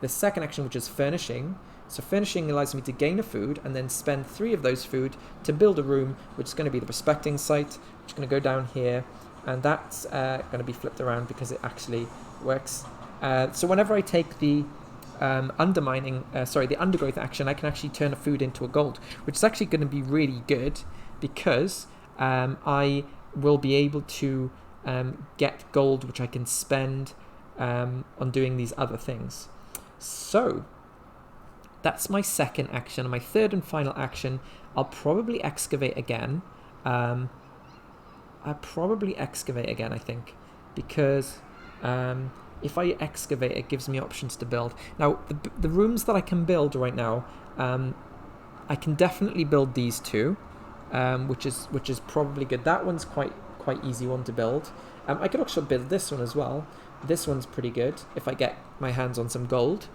S1: second action, which is furnishing. So furnishing allows me to gain a food and then spend 3 of those food to build a room, which is going to be the prospecting site, which is going to go down here, and that's going to be flipped around because it actually works. So whenever I take the the undergrowth action, I can actually turn a food into a gold, which is actually going to be really good because I will be able to get gold, which I can spend on doing these other things. So that's my second action. My third and final action, I'll probably excavate again. I think, because if I excavate, it gives me options to build. Now, the rooms that I can build right now, I can definitely build these 2, which is probably good. That one's quite easy one to build. I could also build this one as well. This one's pretty good if I get my hands on some gold.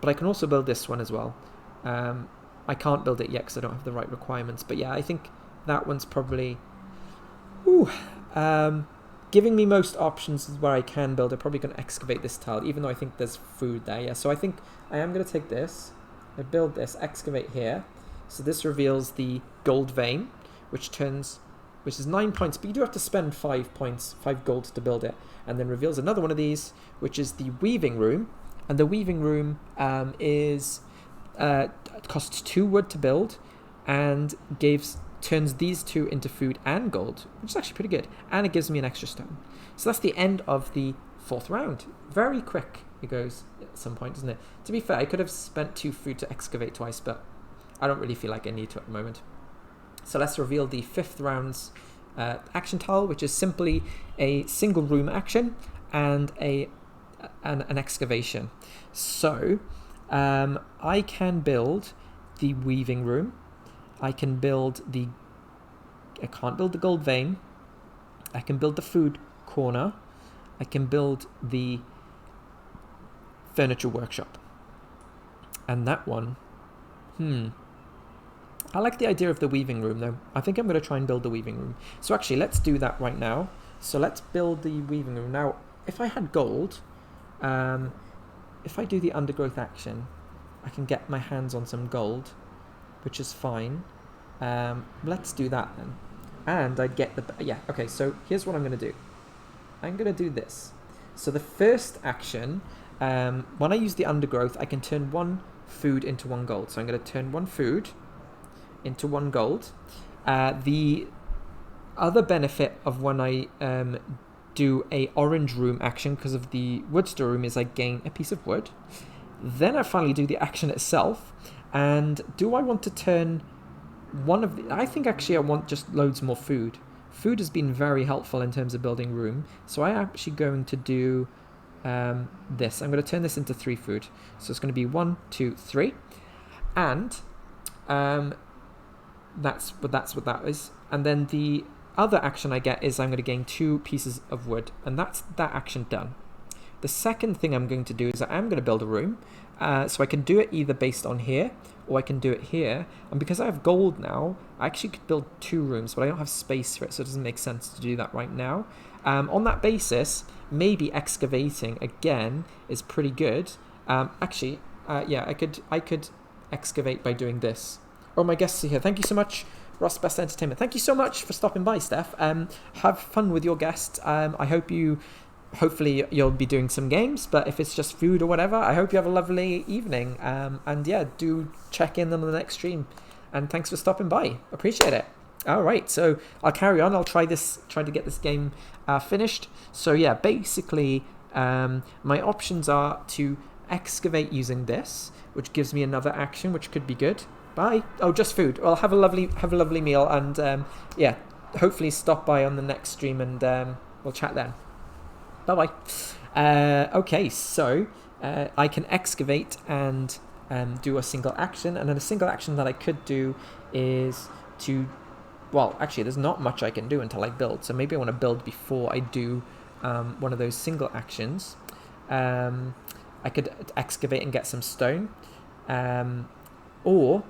S1: But I can also build this one as well. I can't build it yet because I don't have the right requirements. But yeah, I think that one's probably giving me most options is where I can build. I'm probably going to excavate this tile, even though I think there's food there. Yeah, so I think I am going to take this, I build this, excavate here. So this reveals the gold vein, which is 9 points, but you do have to spend 5 points, 5 gold to build it, and then reveals another one of these, which is the weaving room. And the weaving room costs 2 wood to build, and turns these 2 into food and gold, which is actually pretty good, and it gives me an extra stone. So that's the end of the 4th round. Very quick it goes at some point, doesn't it? To be fair, I could have spent 2 food to excavate twice, but I don't really feel like I need to at the moment. So let's reveal the 5th round's action tile, which is simply a single room action and an excavation. So I can build the weaving room. I can't build the gold vein. I can build the food corner. I can build the furniture workshop. And that one, I like the idea of the weaving room though. I think I'm going to try and build the weaving room. So actually, let's do that right now. So let's build the weaving room. Now, if I had gold, if I do the undergrowth action, I can get my hands on some gold, which is fine. Let's do that then. And I'd get okay, so here's what I'm going to do. I'm going to do this. So the first action, when I use the undergrowth, I can turn 1 food into 1 gold. So I'm going to turn 1 food into 1 gold. The other benefit of when I do a orange room action because of the wood store room is I gain a piece of wood. Then I finally do the action itself. And do I want to turn one of the... I think actually I want just loads more food. food has been very helpful in terms of building room. So I'm actually going to do this. I'm going to turn this into 3 food. So it's going to be 1, 2, 3. And that's what that is. And then the other action I get is I'm going to gain 2 pieces of wood. And that's that action done. The second thing I'm going to do is I'm going to build a room. So I can do it either based on here, or I can do it here. And because I have gold now, I actually could build 2 rooms, but I don't have space for it, so it doesn't make sense to do that right now. On that basis, maybe excavating again is pretty good. Actually, yeah, I could excavate by doing this. Oh, my guests are here. Thank you so much, Ross Best Entertainment. Thank you so much for stopping by, Steph. Have fun with your guests. I hope hopefully you'll be doing some games, but if it's just food or whatever, I hope you have a lovely evening. And yeah, do check in on the next stream. And thanks for stopping by. Appreciate it. All right, so I'll carry on. I'll try to get this game finished. So yeah, basically, my options are to excavate using this, which gives me another action, which could be good. Bye. Oh, just food. Well, have a lovely meal, and yeah, hopefully stop by on the next stream, and we'll chat then. Bye-bye. Okay, so I can excavate and do a single action. And then a single action that I could do is to... Well, actually, there's not much I can do until I build. So maybe I want to build before I do one of those single actions. I could excavate and get some stone. Or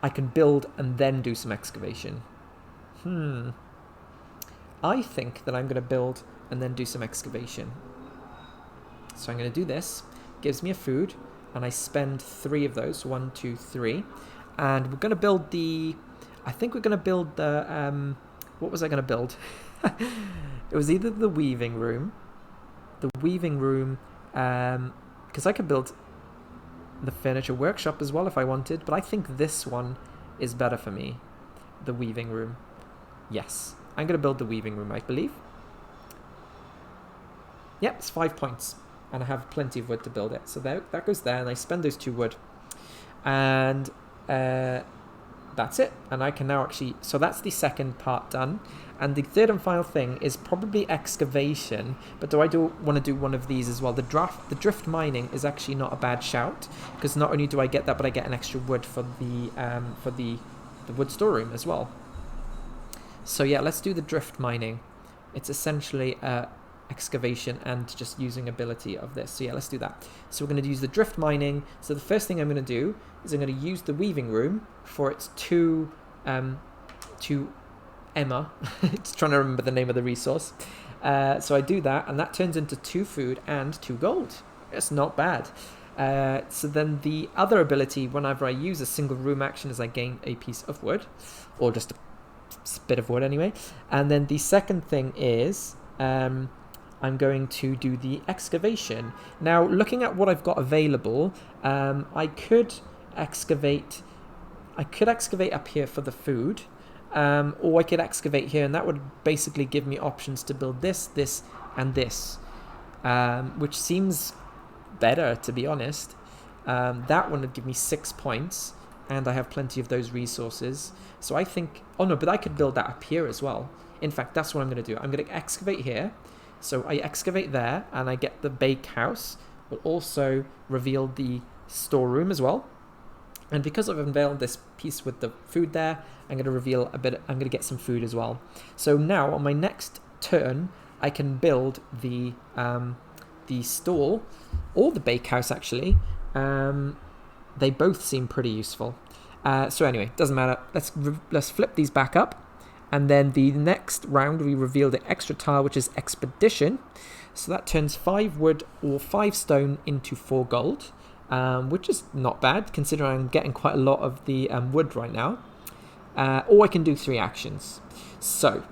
S1: I can build and then do some excavation. I think that I'm going to build and then do some excavation. So I'm going to do this. Gives me a food, and I spend 3 of those. 1, 2, 3. And we're going to build the... I think we're going to build the... what was I going to build? It was either the weaving room. Because I could build the furniture workshop as well if I wanted. But I think this one is better for me. The weaving room. Yes. I'm going to build the weaving room, I believe. Yep, it's 5 points. And I have plenty of wood to build it. So that goes there, and I spend those 2 wood. And that's it. And I can now actually... So that's the second part done. And the third and final thing is probably excavation. But do I want to do one of these as well? The drift mining is actually not a bad shout. Because not only do I get that, but I get an extra wood for the wood storeroom as well. So yeah, let's do the drift mining. It's essentially excavation and just using ability of this. So yeah, let's do that. So we're going to use the drift mining. So the first thing I'm going to do is I'm going to use the weaving room for its to Emma. It's trying to remember the name of the resource. So I do that, and that turns into 2 food and 2 gold. It's not bad. So then the other ability, whenever I use a single room action, is I gain a piece of wood, or just a bit of wood anyway. And then the second thing is I'm going to do the excavation. Now, looking at what I've got available, I could excavate up here for the food, or I could excavate here, and that would basically give me options to build this, this, and this, which seems better, to be honest. That one would give me 6 points, and I have plenty of those resources. So I think... Oh no, but I could build that up here as well. In fact, that's what I'm going to do. I'm going to excavate here. So I excavate there, and I get the bake house. Will also reveal the storeroom as well. And because I've unveiled this piece with the food there, I'm going to reveal a bit... I'm going to get some food as well. So now, on my next turn, I can build the stall, or the bakehouse actually. They both seem pretty useful. So anyway, doesn't matter. Let's flip these back up, and then the next round we reveal the extra tile, which is expedition. So that turns 5 wood or 5 stone into 4 gold, which is not bad considering I'm getting quite a lot of the wood right now. Or I can do 3 actions. So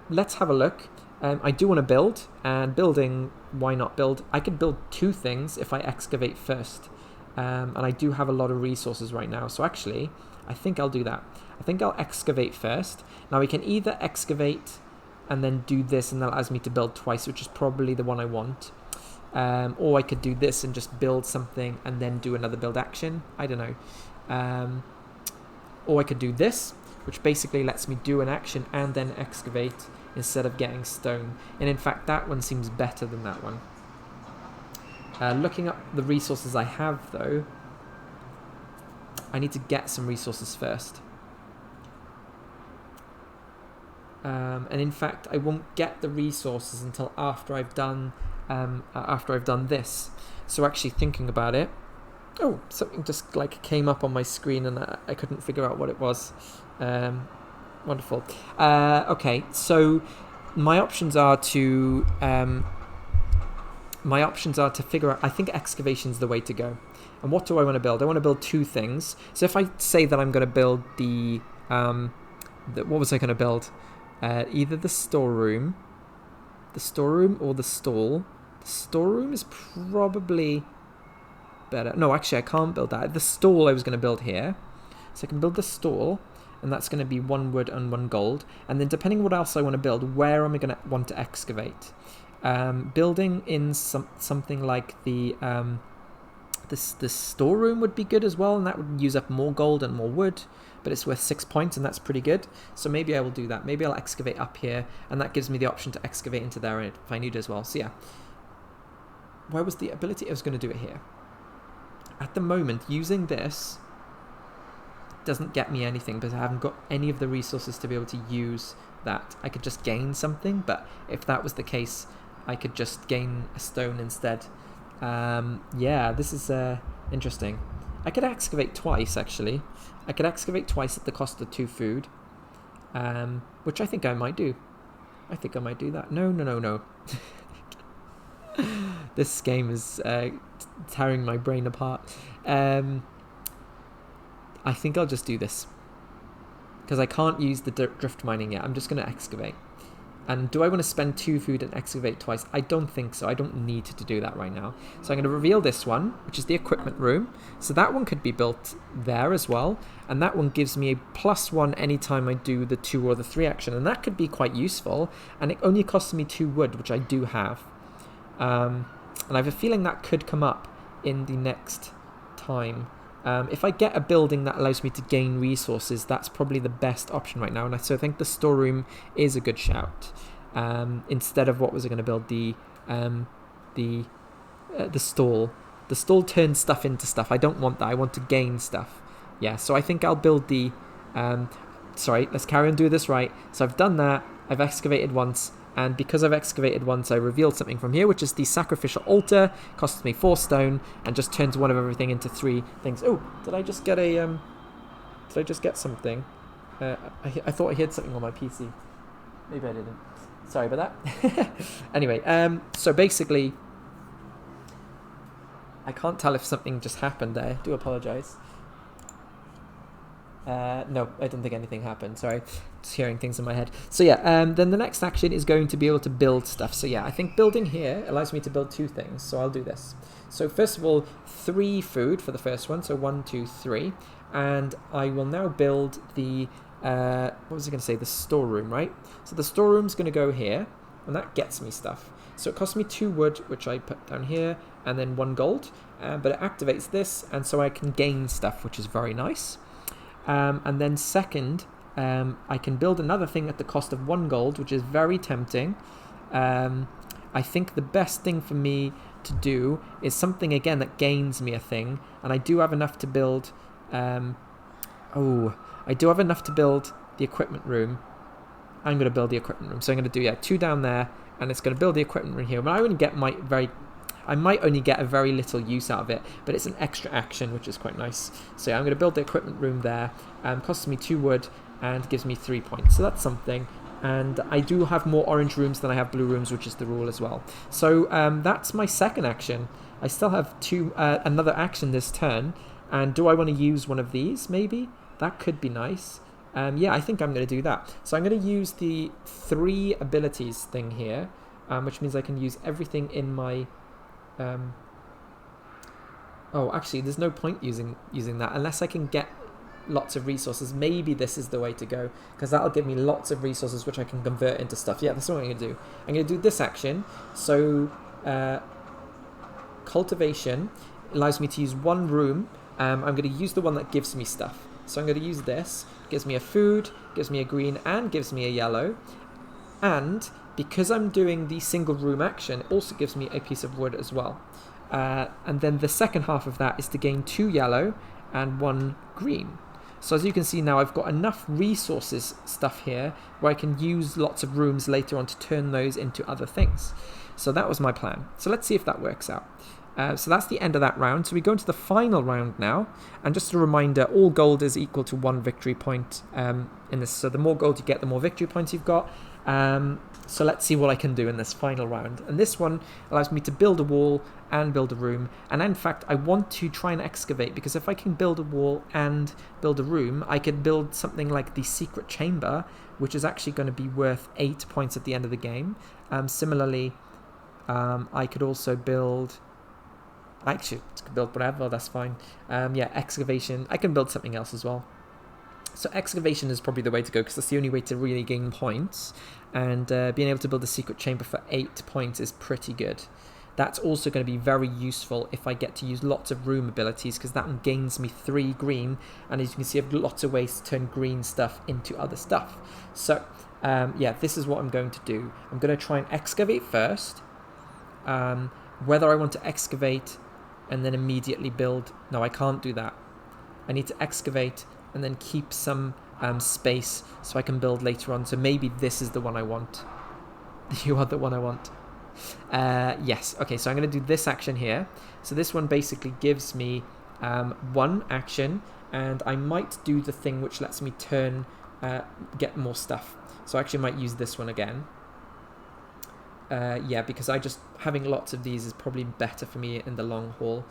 S1: let's have a look. I do want to build, and building, why not build? I could build 2 things if I excavate first. And I do have a lot of resources right now. So actually, I think I'll do that. I think I'll excavate first. Now we can either excavate and then do this, and that allows me to build twice, which is probably the one I want. Or I could do this and just build something and then do another build action. I don't know. Or I could do this, which basically lets me do an action and then excavate instead of getting stone. And in fact, that one seems better than that one. Looking up the resources I have, though, I need to get some resources first. And in fact, I won't get the resources until after I've done this. So actually thinking about it, oh, something just like came up on my screen and I couldn't figure out what it was. Wonderful. Okay, so my options are to figure out. I think excavation's the way to go. And what do I want to build? I want to build two things. So if I say that I'm going to build what was I going to build? Either the storeroom or the stall. The storeroom is probably better. No, actually, I can't build that. The stall I was going to build here. So I can build the stall, and that's going to be 1 wood and 1 gold. And then depending on what else I want to build, where am I going to want to excavate? Building in something like the storeroom would be good as well, and that would use up more gold and more wood, but it's worth 6 points, and that's pretty good. So maybe I will do that. Maybe I'll excavate up here, and that gives me the option to excavate into there if I need as well. So yeah. Where was the ability? I was going to do it here. At the moment, using this doesn't get me anything because I haven't got any of the resources to be able to use that. I could just gain something, but if that was the case, I could just gain a stone instead. Yeah, this is interesting. I could excavate twice, actually. I could excavate twice at the cost of 2 food, which I think I might do. I think I might do that. No. This game is tearing my brain apart. I think I'll just do this because I can't use the drift mining yet. I'm just going to excavate. And do I want to spend 2 food and excavate twice? I don't think so. I don't need to do that right now. So I'm going to reveal this one, which is the equipment room. So that one could be built there as well. And that one gives me a +1 anytime I do the 2 or the 3 action. And that could be quite useful. And it only costs me 2 wood, which I do have. And I have a feeling that could come up in the next time. If I get a building that allows me to gain resources, that's probably the best option right now. And so I think the storeroom is a good shout. Instead of what was I going to build? The stall. The stall turns stuff into stuff. I don't want that. I want to gain stuff. Yeah, so I think I'll build the... sorry, let's carry on doing this right. So I've done that. I've excavated once. And because I've excavated once, I revealed something from here, which is the sacrificial altar. Costs me 4 stone and just turns one of everything into 3 things. Oh, did I just get a... did I just get something? I thought I hid something on my PC. Maybe I didn't. Sorry about that. Anyway, so basically... I can't tell if something just happened there. I do apologise. No, I don't think anything happened. Sorry, just hearing things in my head. So yeah, then the next action is going to be able to build stuff. So yeah, I think building here allows me to build 2 things. So I'll do this. So first of all, 3 food for the first one. So 1, 2, 3. And I will now build the, what was I going to say? The storeroom, right? So the storeroom's going to go here, and that gets me stuff. So it costs me 2 wood, which I put down here, and then 1 gold. But it activates this, and so I can gain stuff, which is very nice. And then second, I can build another thing at the cost of 1 gold, which is very tempting. I think the best thing for me to do is something, again, that gains me a thing. And I do have enough to build... I do have enough to build the equipment room. I'm going to build the equipment room. So I'm going to do, 2 down there, and it's going to build the equipment room here. But I might only get a very little use out of it, but it's an extra action, which is quite nice. So yeah, I'm going to build the equipment room there. Costs me 2 wood and gives me 3 points. So that's something. And I do have more orange rooms than I have blue rooms, which is the rule as well. So that's my second action. I still have another action this turn. And do I want to use one of these, maybe? That could be nice. Yeah, I think I'm going to do that. So I'm going to use the 3 abilities thing here, which means I can use everything in my... actually, there's no point using that unless I can get lots of resources. Maybe this is the way to go, because that'll give me lots of resources which I can convert into stuff. Yeah, that's what I'm going to do. I'm going to do this action. So cultivation allows me to use 1 room. I'm going to use the one that gives me stuff. So I'm going to use this. Gives me a food, gives me a green, and gives me a yellow. And because I'm doing the single room action, it also gives me a piece of wood as well. And then the second half of that is to gain 2 yellow and 1 green. So as you can see now, I've got enough resources stuff here where I can use lots of rooms later on to turn those into other things. So that was my plan. So let's see if that works out. So that's the end of that round. So we go into the final round now. And just a reminder, all gold is equal to 1 victory point in this. So the more gold you get, the more victory points you've got. So let's see what I can do in this final round. And this one allows me to build a wall and build a room. And in fact, I want to try and excavate, because if I can build a wall and build a room, I could build something like the secret chamber, which is actually going to be worth 8 points at the end of the game. Similarly, I could also build... Actually, I could build whatever, that's fine. Yeah, excavation. I can build something else as well. So excavation is probably the way to go, because that's the only way to really gain points. And being able to build a secret chamber for 8 points is pretty good. That's also going to be very useful if I get to use lots of room abilities, because that gains me 3 green. And as you can see, I've got lots of ways to turn green stuff into other stuff. So yeah, this is what I'm going to do. I'm going to try and excavate first. Whether I want to excavate and then immediately build... No, I can't do that. I need to excavate and then keep some space so I can build later on. So maybe this is the one I want. You are the one I want. Yes. Okay, so I'm going to do this action here. So this one basically gives me 1 action, and I might do the thing which lets me turn, get more stuff. So I actually might use this one again. Yeah, because having lots of these is probably better for me in the long haul.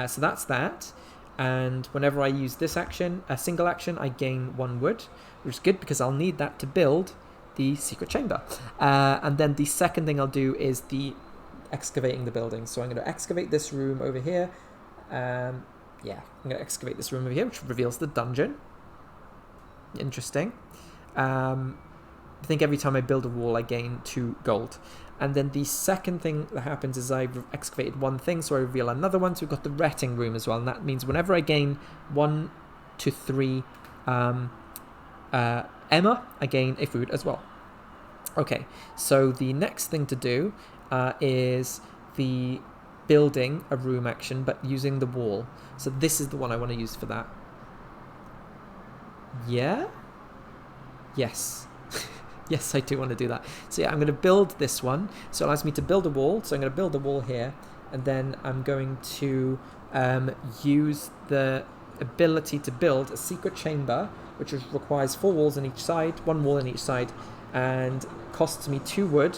S1: So that's that. And whenever I use this action, a single action, I gain 1 wood, which is good because I'll need that to build the secret chamber. And then the second thing I'll do is the excavating the building. So I'm going to excavate this room over here. Yeah, I'm going to excavate this room over here, which reveals the dungeon. Interesting. I think every time I build a wall, I gain 2 gold. And then the second thing that happens is I've excavated 1 thing, so I reveal another one. So we've got the retting room as well, and that means whenever I gain 1 to 3 Emma, I gain a food as well. Okay, so the next thing to do is the building a room action, but using the wall. So this is the one I want to use for that. Yeah? Yes. Yes, I do want to do that. So yeah, I'm going to build this one. So it allows me to build a wall. So I'm going to build a wall here. And then I'm going to use the ability to build a secret chamber, which requires 4 walls on each side, 1 wall on each side, and costs me 2 wood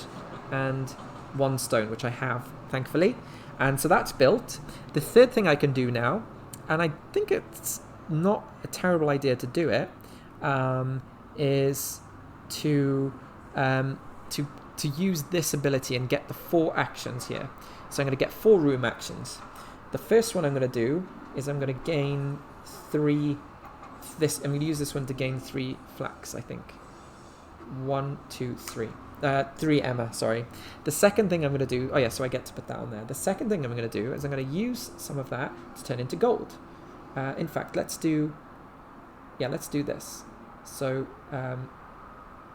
S1: and 1 stone, which I have, thankfully. And so that's built. The third thing I can do now, and I think it's not a terrible idea to do it, is to use this ability and get the 4 actions here. So I'm going to get 4 room actions. The first one I'm going to do is I'm going to gain 3. I'm going to use this one to gain 3 flax, I think. 1, 2, 3. 3 Emma, sorry. The second thing I'm going to do... Oh yeah, so I get to put that on there. The second thing I'm going to do is I'm going to use some of that to turn into gold. In fact, let's do... Yeah, let's do this. So...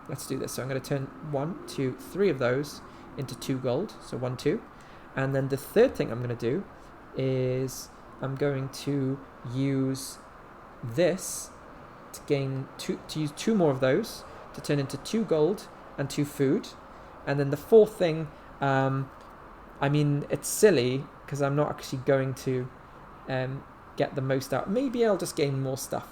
S1: let's do this. So I'm going to turn 1, 2, 3 of those into 2 gold. So 1, 2. And then the third thing I'm going to do is I'm going to use this to gain to use 2 more of those to turn into 2 gold and 2 food. And then the fourth thing, I mean, it's silly because I'm not actually going to get the most out. Maybe I'll just gain more stuff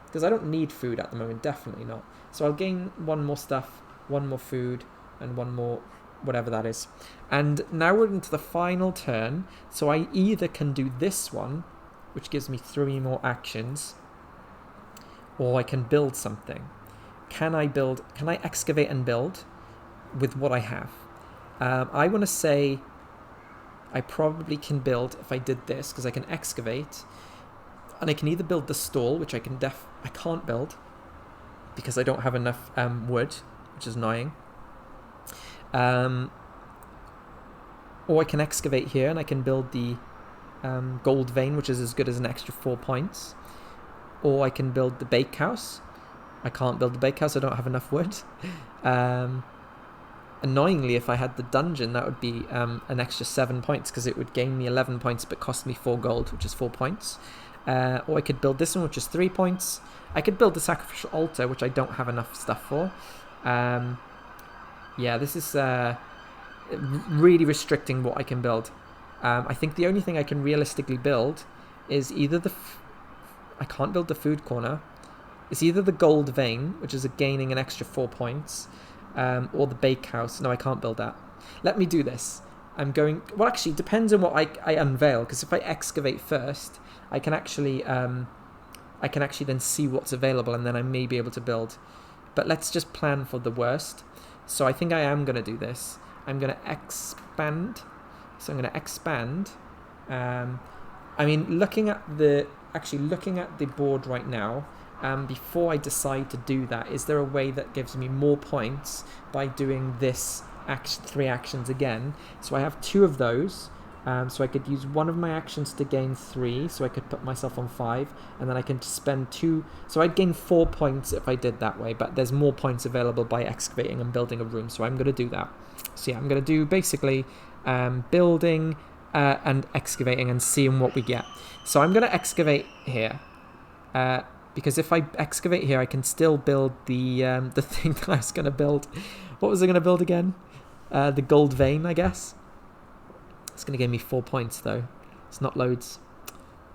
S1: because I don't need food at the moment, definitely not. So I'll gain 1 more stuff, 1 more food, and 1 more whatever that is. And now we're into the final turn, so I either can do this one, which gives me 3 more actions, or I can build something. Can I excavate and build with what I have? I want to say I probably can build if I did this, because I can excavate, and I can either build the stall, which I can't build, because I don't have enough wood, which is annoying. Or I can excavate here and I can build the gold vein, which is as good as an extra 4 points. or I can build the bakehouse. I can't build the bakehouse, I don't have enough wood. Annoyingly, if I had the dungeon, that would be an extra 7 points, because it would gain me 11 points but cost me 4 gold, which is 4 points. Or I could build this one, which is 3 points. I could build the sacrificial altar, which I don't have enough stuff for. Yeah, this is really restricting what I can build. I think the only thing I can realistically build is either I can't build the food corner. It's either the gold vein, which is gaining an extra 4 points, or the bakehouse. No, I can't build that. Let me do this. I'm going... Well, actually, it depends on what I unveil, because if I excavate first, I can actually then see what's available, and then I may be able to build. But let's just plan for the worst. So I think I am going to do this. I'm going to expand. So I'm going to expand. I mean, looking at the board right now, before I decide to do that, is there a way that gives me more points by doing this 3 actions again? So I have 2 of those. So I could use one of my actions to gain 3, so I could put myself on 5, and then I can spend 2. So I'd gain 4 points if I did that way, but there's more points available by excavating and building a room, so I'm going to do that. So yeah, I'm going to do basically building and excavating and seeing what we get. So I'm going to excavate here, because if I excavate here, I can still build the thing that I was going to build. What was I going to build again? The gold vein, I guess. It's going to give me 4 points, though. It's not loads.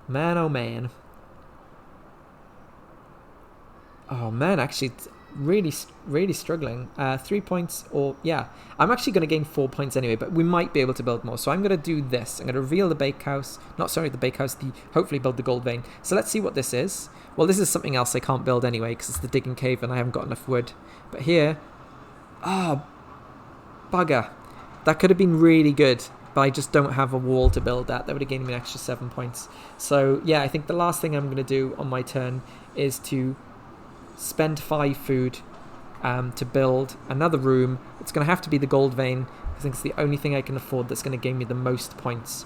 S1: Man, oh man. Oh man, actually, it's really struggling. 3 points, or yeah. I'm actually going to gain 4 points anyway, but we might be able to build more. So I'm going to do this. I'm going to reveal the bakehouse. Hopefully build the gold vein. So let's see what this is. Well, this is something else I can't build anyway, because it's the digging cave and I haven't got enough wood. But here... Oh, bugger. That could have been really good, but I just don't have a wall to build that. That would have given me an extra 7 points. So yeah, I think the last thing I'm going to do on my turn is to spend 5 food to build another room. It's going to have to be the gold vein. I think it's the only thing I can afford that's going to give me the most points.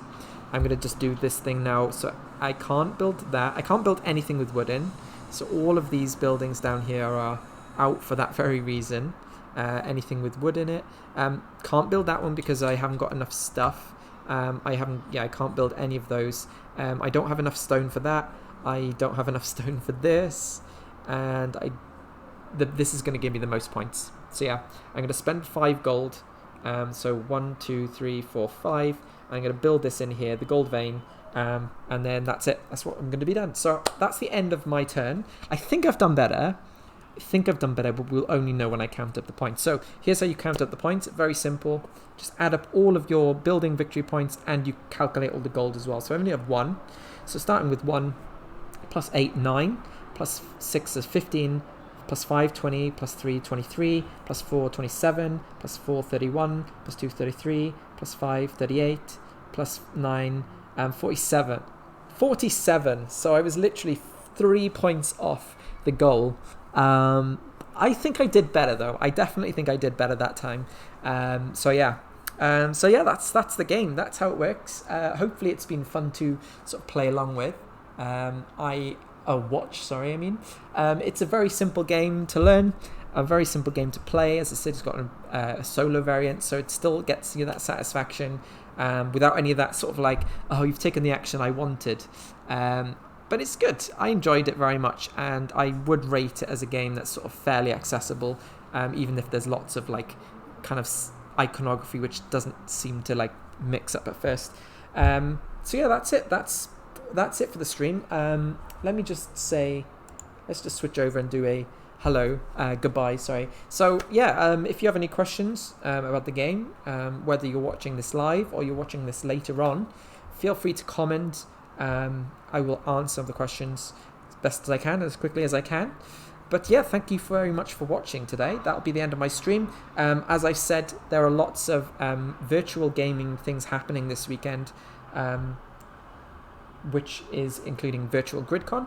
S1: I'm going to just do this thing now. So I can't build that. I can't build anything with wood in. So all of these buildings down here are out for that very reason. Anything with wood in it. Can't build that one because I haven't got enough stuff. I can't build any of those. I don't have enough stone for that. I don't have enough stone for this. And this is going to give me the most points. So yeah, I'm going to spend 5 gold. So 1, 2, 3, 4, 5. I'm going to build this in here, the gold vein. And then that's it. That's what I'm going to be done. So that's the end of my turn. I think I've done better. But we'll only know when I count up the points. So here's how you count up the points. Very simple. Just add up all of your building victory points, and you calculate all the gold as well. So I only have 1. So starting with 1, plus 8, 9, plus 6 is 15, plus 5, 20, plus 3, 23, plus 4, 27, plus 4, 31, plus 2, 33, plus 5, 38, plus 9, 47. 47. So I was literally 3 points off the goal. I think I did better, though. I definitely think I did better that time. So yeah, that's the game. That's how it works. Hopefully it's been fun to sort of play along with. It's a very simple game to learn, a very simple game to play. As I said, it's got a solo variant, so it still gets you that satisfaction without any of that sort of like, oh, you've taken the action I wanted. But it's good. I enjoyed it very much, and I would rate it as a game that's sort of fairly accessible, even if there's lots of like kind of iconography which doesn't seem to like mix up at first. So yeah, that's it. That's it for the stream. Let me just say, let's just switch over and do a hello, goodbye, sorry. So yeah, if you have any questions about the game, whether you're watching this live or you're watching this later on, feel free to comment. I will answer the questions as best as I can, as quickly as I can. But yeah, thank you very much for watching today. That'll be the end of my stream. As I said, there are lots of virtual gaming things happening this weekend, which is including Virtual GridCon,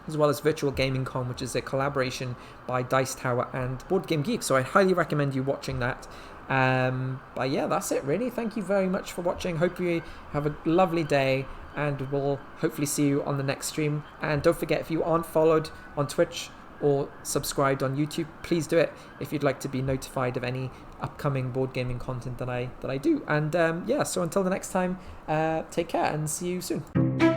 S1: as well as Virtual Gaming Con, which is a collaboration by Dice Tower and Board Game Geek. So I highly recommend you watching that. But yeah, that's it really. Thank you very much for watching. Hope you have a lovely day, and we'll hopefully see you on the next stream. And don't forget, if you aren't followed on Twitch or subscribed on YouTube, please do it if you'd like to be notified of any upcoming board gaming content that I do. And so until the next time, take care and see you soon.